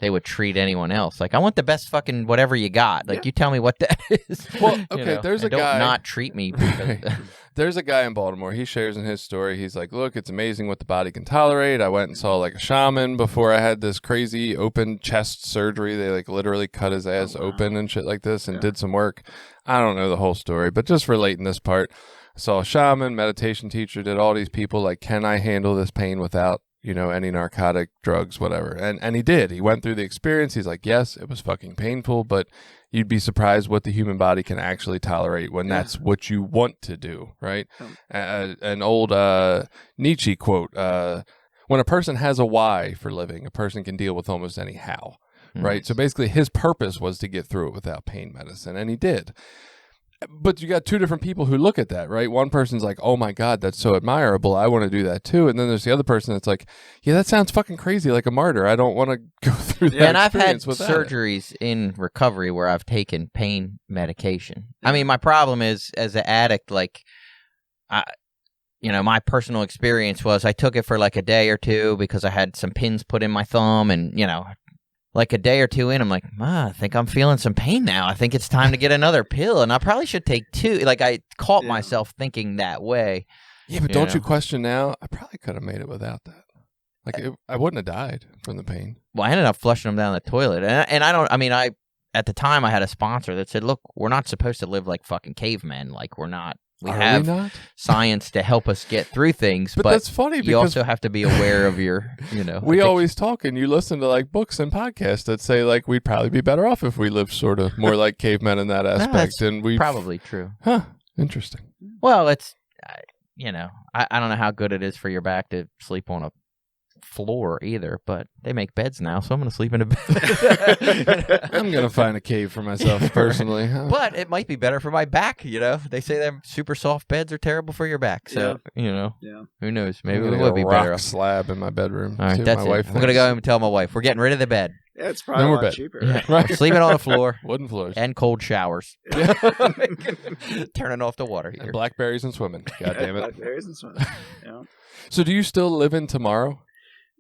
they would treat anyone else. I want the best fucking whatever you got. You tell me what that is. Well, okay, there's a guy. Don't not treat me. There's a guy in Baltimore. He shares in his story. He's like, look, it's amazing what the body can tolerate. I went and saw a shaman before I had this crazy open chest surgery. They literally cut his ass open and shit like this and did some work. I don't know the whole story, but just relating this part. I saw a shaman, meditation teacher, did all these people can I handle this pain without any narcotic, drugs, whatever. And he did. He went through the experience. He's like, yes, it was fucking painful, but you'd be surprised what the human body can actually tolerate when that's what you want to do, right? An old Nietzsche quote, when a person has a why for living, a person can deal with almost any how. right? So basically his purpose was to get through it without pain medicine, and he did. But you got two different people who look at that, right? One person's like, oh my God, that's so admirable. I want to do that too. And then there's the other person that's like, yeah, that sounds fucking crazy, like a martyr. I don't want to go through that. And I've had experience without surgeries in recovery where I've taken pain medication. I mean, my problem is, as an addict, like, my personal experience was I took it for like a day or two because I had some pins put in my thumb, and, like a day or two in, I'm like, I think I'm feeling some pain now. I think it's time to get another pill, and I probably should take 2. Like, I caught myself thinking that way. Yeah, but don't you question now? I probably could have made it without that. Like, I wouldn't have died from the pain. Well, I ended up flushing them down the toilet, and at the time I had a sponsor that said, look, we're not supposed to live like fucking cavemen. Like, we're not. We have not? science to help us get through things, but that's funny because you also have to be aware of your, We always talk, and you listen to like books and podcasts that say like we'd probably be better off if we lived sort of more like cavemen in that aspect. That's and we probably true. Huh? Interesting. Well, it's I don't know how good it is for your back to sleep on a floor either, but they make beds now, so I'm going to sleep in a bed. I'm going to find a cave for myself personally. But it might be better for my back, They say them super soft beds are terrible for your back, so, who knows? Maybe it would be better off. Slab in my bedroom. All right, that's it. I'm going to go home and tell my wife, we're getting rid of the bed. Yeah, it's probably a lot cheaper. Yeah. Right. Sleeping on the floor. Wooden floors. And cold showers. Turning off the water heater. And blackberries and swimming. God damn it. Blackberries and swimming. Yeah. So do you still live in tomorrow?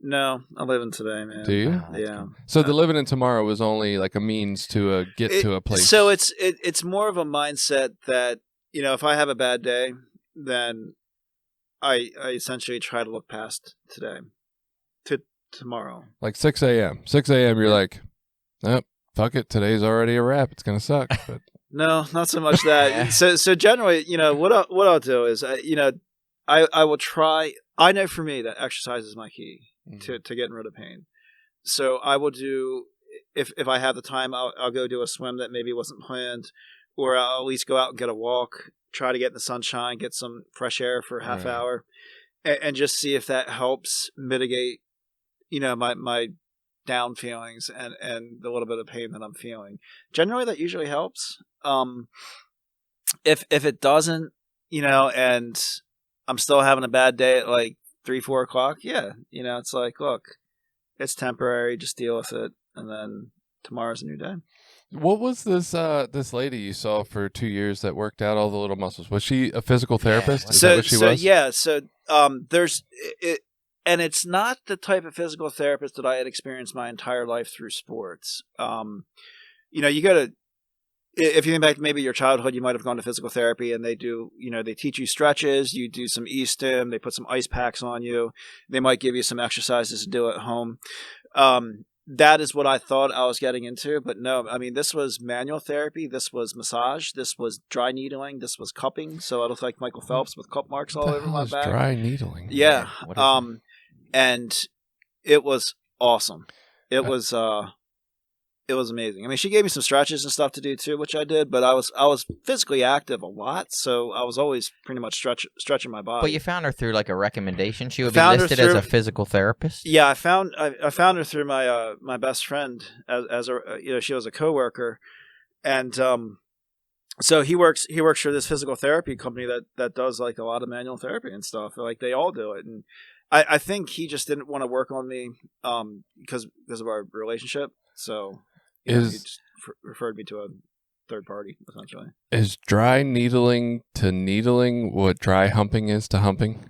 No, I live in today, man. Do you? Yeah. So the living in tomorrow was only like a means to get to a place. So it's more of a mindset that, if I have a bad day, then I essentially try to look past today to tomorrow. Like 6 a.m. 6 a.m. You're like, oh, fuck it. Today's already a wrap. It's going to suck. But No, not so much that. So generally, what I'll do is, I will try. I know for me that exercise is my key to getting rid of pain. So I will do, if I have the time, I'll go do a swim that maybe wasn't planned, or I'll at least go out and get a walk, try to get in the sunshine, get some fresh air for a half hour, and just see if that helps mitigate, my down feelings and the little bit of pain that I'm feeling. Generally, that usually helps. If it doesn't, and I'm still having a bad day at like 3-4 o'clock, it's like, look, it's temporary, just deal with it, and then tomorrow's a new day. What was this lady you saw for 2 years that worked out all the little muscles? Was she a physical therapist? Is that what she was? Yeah, so there's it, and it's not the type of physical therapist that I had experienced my entire life through sports. You go to, if you think back to maybe your childhood, you might have gone to physical therapy, and they do, they teach you stretches, you do some e-stim, they put some ice packs on you, they might give you some exercises to do at home. That is what I thought I was getting into, but no, I mean, this was manual therapy, this was massage, this was dry needling, this was cupping, so I look like Michael Phelps with cup marks all over my back. Dry needling. Yeah, and it was awesome. It was amazing. I mean, she gave me some stretches and stuff to do too, which I did, but I was physically active a lot, so I was always pretty much stretching my body. But you found her through like a recommendation? She would be listed as a physical therapist? Yeah, I found her through my best friend as a she was a coworker, and so he works for this physical therapy company that does like a lot of manual therapy and stuff. Like they all do it, and I think he just didn't want to work on me because of our relationship. So he just referred me to a third party, essentially. Is dry needling to needling what dry humping is to humping?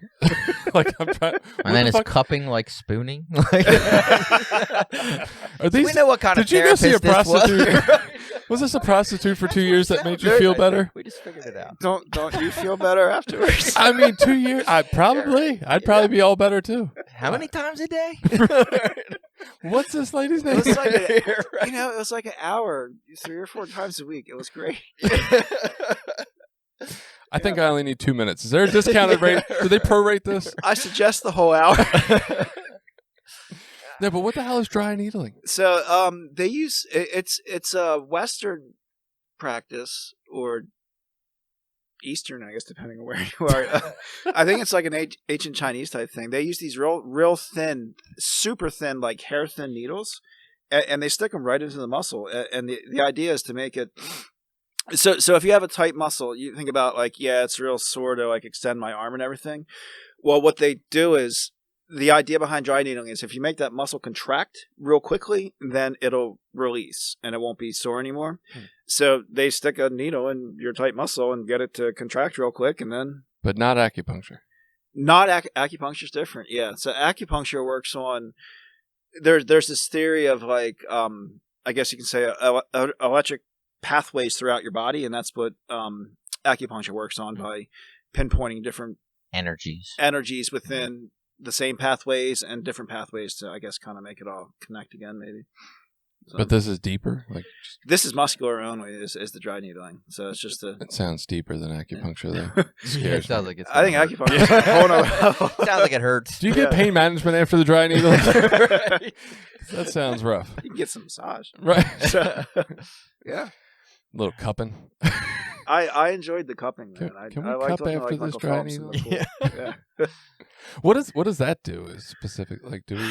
Like I'm trying. And then is cupping like spooning? Are these, we know what kind of therapist this was. Was this a prostitute for 2 years that made you feel better? We just figured it out. Don't you feel better afterwards? I mean, 2 years. I'd probably be all better too. How many times a day? What's this lady's name? It was like it was like an hour, 3 or 4 times a week. It was great. I think I only need 2 minutes. Is there a discounted rate? Do they prorate this? I suggest the whole hour. No, but what the hell is dry needling? So they use it's a Western practice or Eastern, I guess, depending on where you are. I think it's like an ancient Chinese type thing. They use these real thin, super thin, like hair thin needles, and they stick them right into the muscle. And the idea is to make it so if you have a tight muscle, you think about like, yeah, it's real sore to like extend my arm and everything. Well, what they do is, the idea behind dry needling is if you make that muscle contract real quickly, then it'll release and it won't be sore anymore. So they stick a needle in your tight muscle and get it to contract real quick, and then. But not acupuncture. Not acupuncture is different. Yeah. So acupuncture works on. There's this theory of like, I guess you can say electric pathways throughout your body, and that's what acupuncture works on by pinpointing different energies within the same pathways and different pathways to, I guess, kind of make it all connect again, maybe. So, but this is deeper? This is muscular only, is the dry needling. So it's just It sounds deeper than acupuncture, though. It sounds like it's. I think acupuncture is a whole nother level. Sounds like it hurts. Do you get pain management after the dry needle? Right. That sounds rough. You can get some massage. Right. So, yeah. A little cupping. I enjoyed the cupping, man. Can we I liked cup after like this Michael dry Phelps in needle? the pool. Yeah. What does that do? Is specific? Like, do we?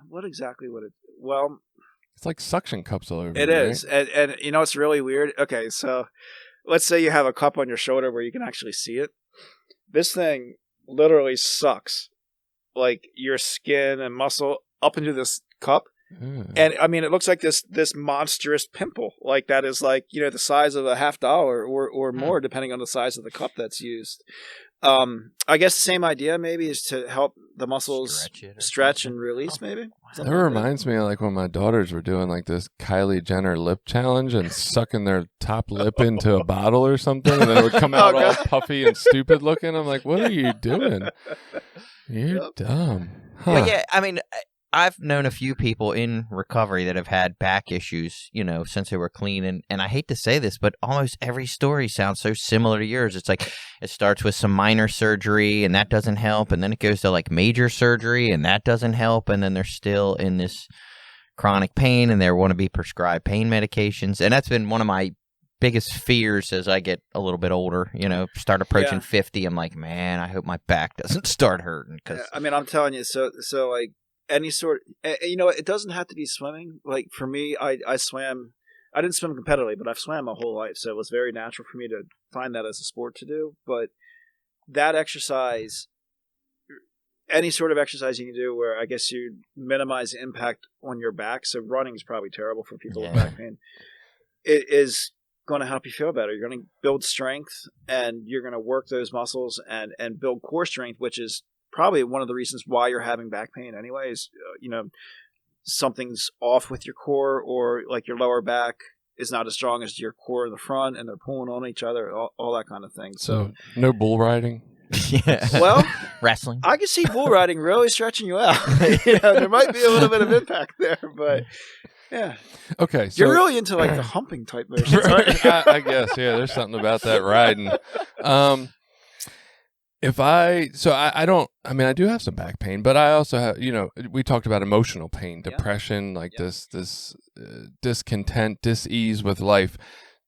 What exactly would it? Well, it's like suction cups all over. It is, right? and you know it's really weird. Okay, so let's say you have a cup on your shoulder where you can actually see it. This thing literally sucks like your skin and muscle up into this cup. And I mean, it looks like this monstrous pimple, like that is like, you know, the size of a $50 or more, depending on the size of the cup that's used. I guess the same idea maybe is to help the muscles stretch and release, maybe. That reminds me of like when my daughters were doing like this Kylie Jenner lip challenge and sucking their top lip into a bottle or something, and then it would come out all puffy and stupid looking. I'm like, what are you doing? You're dumb. Huh. Well, yeah, I mean, I've known a few people in recovery that have had back issues, you know, since they were clean. And I hate to say this, but almost every story sounds so similar to yours. It's like it starts with some minor surgery and that doesn't help. And then it goes to like major surgery and that doesn't help. And then they're still in this chronic pain and they want to be prescribed pain medications. And that's been one of my biggest fears as I get a little bit older, you know, start approaching 50. I'm like, man, I hope my back doesn't start hurting. Cause I mean, I'm telling you, so like, any sort, you know, it doesn't have to be swimming. Like for me, I swam. I didn't swim competitively, but I've swam my whole life, so it was very natural for me to find that as a sport to do. But that exercise, any sort of exercise you can do, where I guess you minimize the impact on your back. So running is probably terrible for people with back pain. It is going to help you feel better. You're going to build strength, and you're going to work those muscles and build core strength, which is probably one of the reasons why you're having back pain anyway is, you know, something's off with your core, or like your lower back is not as strong as your core in the front and they're pulling on each other, all that kind of thing. So no bull riding? Yeah. Well, wrestling. I can see bull riding really stretching you out. You know, there might be a little bit of impact there, but yeah. Okay. So you're really into like the humping type motions, right? I guess, yeah, there's something about that riding. I do have some back pain, but I also have, you know, we talked about emotional pain, depression, like this discontent, dis-ease with life.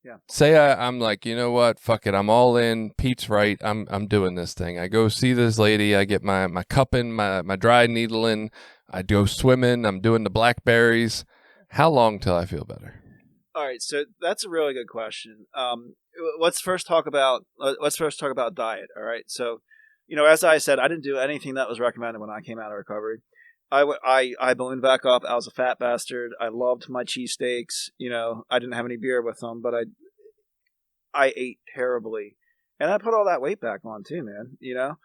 Yeah. Say I'm like, you know what, fuck it, I'm all in. Pete's right. I'm doing this thing. I go see this lady. I get my cup in, my dry needle in. I go swimming. I'm doing the blackberries. How long till I feel better? All right, so that's a really good question. Let's first talk about diet. All right, so you know, as I said, I didn't do anything that was recommended when I came out of recovery. I ballooned back up. I was a fat bastard. I loved my cheesesteaks. You know, I didn't have any beer with them, but I ate terribly, and I put all that weight back on too, man. You know,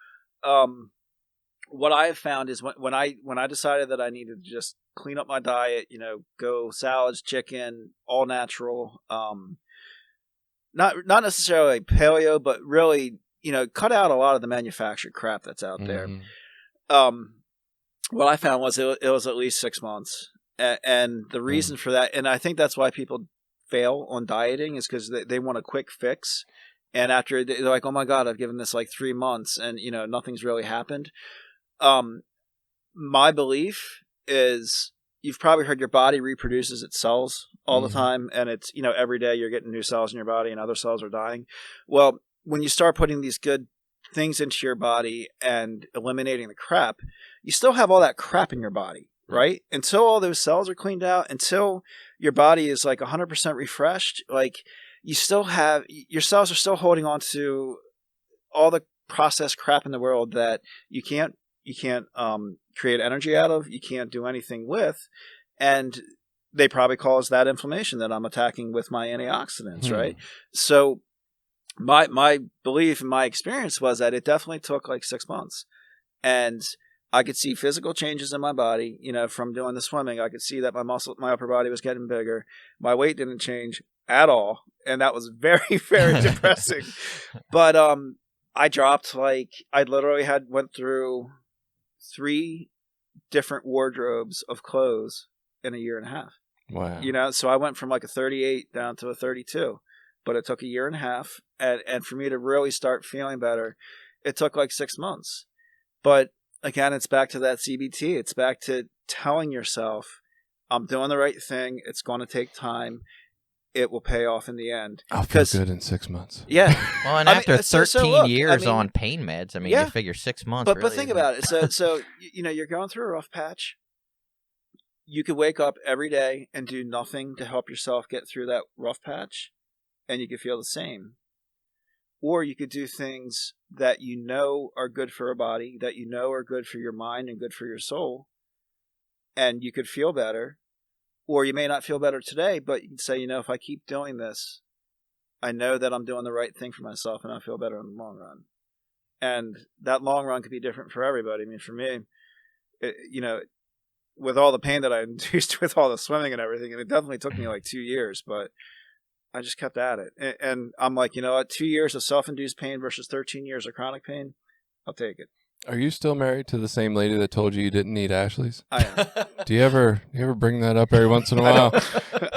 what I have found is when I decided that I needed to just clean up my diet, you know, go salads, chicken, all natural, not necessarily paleo, but really, you know, cut out a lot of the manufactured crap that's out there. What I found was it was at least 6 months, and the reason for that, and I think that's why people fail on dieting, is because they want a quick fix, and after they're like, oh my god, I've given this like 3 months, and you know, nothing's really happened. My belief is, you've probably heard your body reproduces its cells all the time, and it's, you know, every day you're getting new cells in your body and other cells are dying. Well, when you start putting these good things into your body and eliminating the crap, you still have all that crap in your body. right? Until all those cells are cleaned out, until your body is like 100% refreshed, like you still have, your cells are still holding on to all the processed crap in the world that you can't create energy out of, you can't do anything with, and they probably cause that inflammation that I'm attacking with my antioxidants, right? So my belief and my experience was that it definitely took like 6 months, and I could see physical changes in my body, from doing the swimming. I could see that my upper body was getting bigger. My weight didn't change at all, and that was very, very depressing. But I dropped, like, I literally went through 3 different wardrobes of clothes in a year and a half. Wow. So I went from like a 38 down to a 32, but it took a year and a half. And for me to really start feeling better, it took like 6 months. But again, it's back to that CBT. It's back to telling yourself, I'm doing the right thing. It's going to take time. It will pay off in the end. I'll feel good in 6 months. Yeah. Well, and after 13 years on pain meds, you figure 6 months. But think about it. So you're going through a rough patch. You could wake up every day and do nothing to help yourself get through that rough patch, and you could feel the same. Or you could do things that are good for a body, that are good for your mind and good for your soul, and you could feel better. Or you may not feel better today, but you can say, if I keep doing this, I know that I'm doing the right thing for myself, and I feel better in the long run. And that long run could be different for everybody. For me, with all the pain that I induced with all the swimming and everything, and it definitely took me like 2 years, but I just kept at it. And I'm like, 2 years of self-induced pain versus 13 years of chronic pain, I'll take it. Are you still married to the same lady that told you didn't need Ashley's? I am. Do you ever bring that up every once in a while?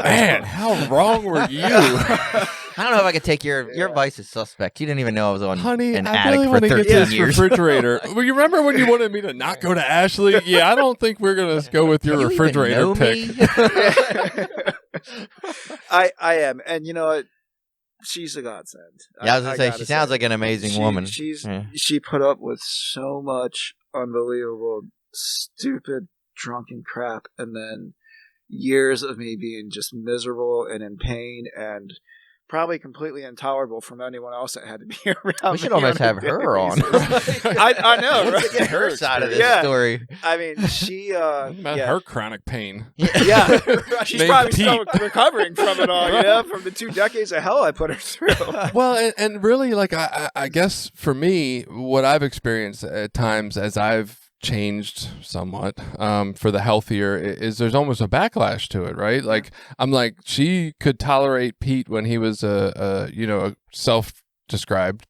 Man, how wrong were you? I don't know if I could take your advice is suspect. You didn't even know I was on an addict really for 13 get this years. refrigerator. Well, you remember when you wanted me to not go to Ashley? Yeah, I don't think we're going to go with your refrigerator pick. I am. And you know what? She's a godsend. Yeah, I was going to say, she sounds like an amazing woman. She put up with so much unbelievable, stupid, drunken crap, and then years of me being just miserable and in pain and probably completely intolerable from anyone else that had to be around. We should almost have her on. I know, right? Get her side of this story. She her chronic pain. Yeah, she's probably still recovering from it all. From the 2 decades of hell I put her through. Well, and really, like I guess for me, what I've experienced at times as I've changed somewhat for the healthier is there's almost a backlash to it, right? Like I'm like, she could tolerate Pete when he was a self-described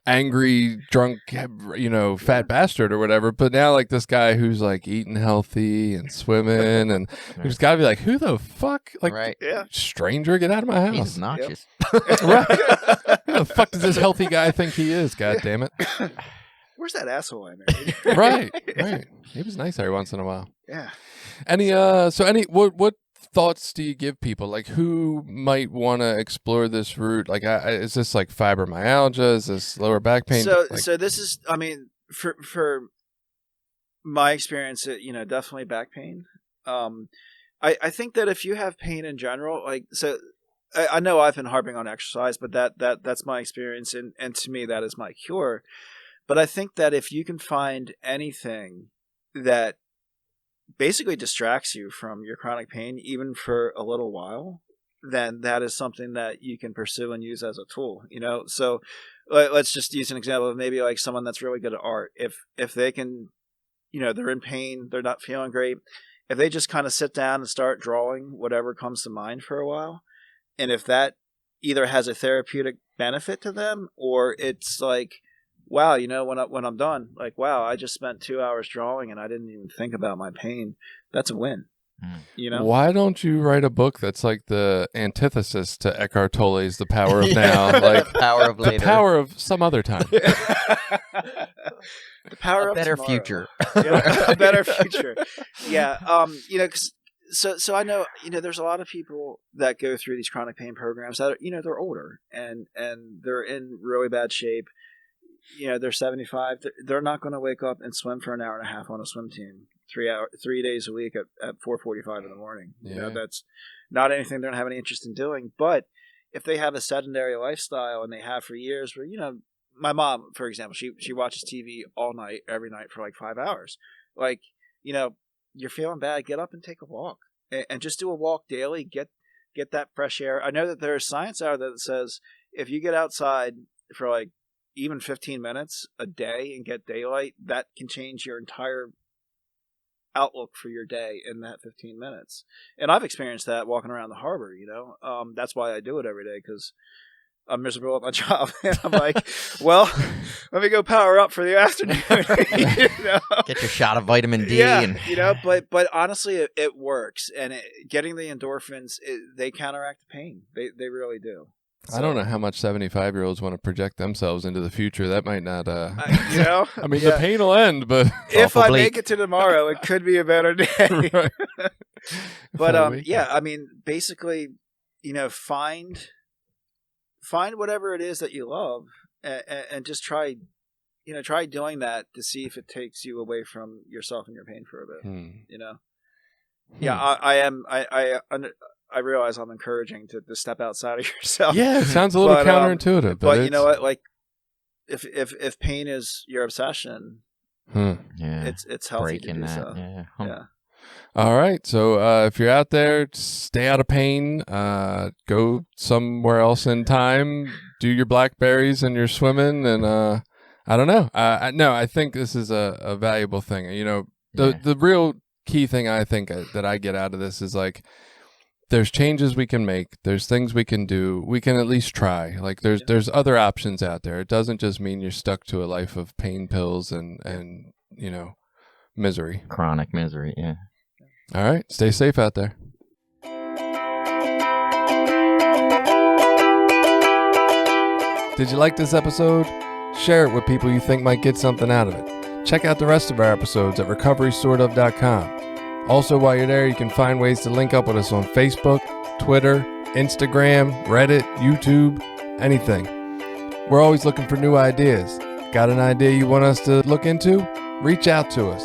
angry, drunk, fat bastard or whatever, but now like this guy who's like eating healthy and swimming, and he's got to be like, who the fuck, like, stranger, get out of my house. He's obnoxious. Right. Who the fuck does this healthy guy think he is? God damn it. Where's that asshole I married? Right. He was nice every once in a while. Yeah. What thoughts do you give people? Like, who might want to explore this route? Like, is this like fibromyalgia? Is this lower back pain? So this is, for my experience, definitely back pain. I think that if you have pain in general, I know I've been harping on exercise, but that's my experience, and to me that is my cure. But I think that if you can find anything that basically distracts you from your chronic pain, even for a little while, then that is something that you can pursue and use as a tool. So let's just use an example of maybe like someone that's really good at art. If they can, they're in pain, they're not feeling great. If they just kind of sit down and start drawing whatever comes to mind for a while, and if that either has a therapeutic benefit to them, or it's like, wow, when I'm done, like, wow, I just spent 2 hours drawing and I didn't even think about my pain. That's a win. Why don't you write a book that's like the antithesis to Eckhart Tolle's The Power of Now, like Power of later. The Power of some other time. The power a of better tomorrow. future. A better future. Yeah. So I know, there's a lot of people that go through these chronic pain programs that are, they're older and they're in really bad shape. They're 75. They're not going to wake up and swim for an hour and a half on a swim team. 3 days a week at 4:45 in the morning. Yeah. You know, that's not anything they don't have any interest in doing. But if they have a sedentary lifestyle and they have for years, where, you know, my mom, for example, she watches TV all night, every night for like 5 hours. Like, you know, you're feeling bad, get up and take a walk, and just do a walk daily. Get that fresh air. I know that there is science out there that says if you get outside for like even 15 minutes a day and get daylight, that can change your entire outlook for your day in that 15 minutes. And I've experienced that walking around the harbor, you know. That's why I do it every day, because I'm miserable at my job. And I'm like, well, let me go power up for the afternoon. You know? Get your shot of vitamin D. Yeah, and you know, but honestly, it works. And getting the endorphins, they counteract the pain. They really do. So, I don't know how much 75-year-olds want to project themselves into the future. That might not, you know, I mean, the pain will end, but if I bleak. make it to tomorrow, it could be a better day. Right. But yeah, I mean, basically, you know, find whatever it is that you love, and just try doing that to see if it takes you away from yourself and your pain for a bit. You know, yeah, I realize I'm encouraging to step outside of yourself. Yeah, it sounds a little counterintuitive, but you know what? Like, if pain is your obsession, yeah, it's healthy breaking to do that. so. Yeah. Yeah. All right. So if you're out there, stay out of pain. Go somewhere else in time. Do your blackberries and your swimming. And I don't know. I think this is a valuable thing. You know, the real key thing I think that I get out of this is like, there's changes we can make. There's things we can do. We can at least try. Like there's other options out there. It doesn't just mean you're stuck to a life of pain pills and you know, misery. Chronic misery. Yeah. All right. Stay safe out there. Did you like this episode? Share it with people you think might get something out of it. Check out the rest of our episodes at recoverysortof.com. Also, while you're there, you can find ways to link up with us on Facebook, Twitter, Instagram, Reddit, YouTube, anything. We're always looking for new ideas. Got an idea you want us to look into? Reach out to us.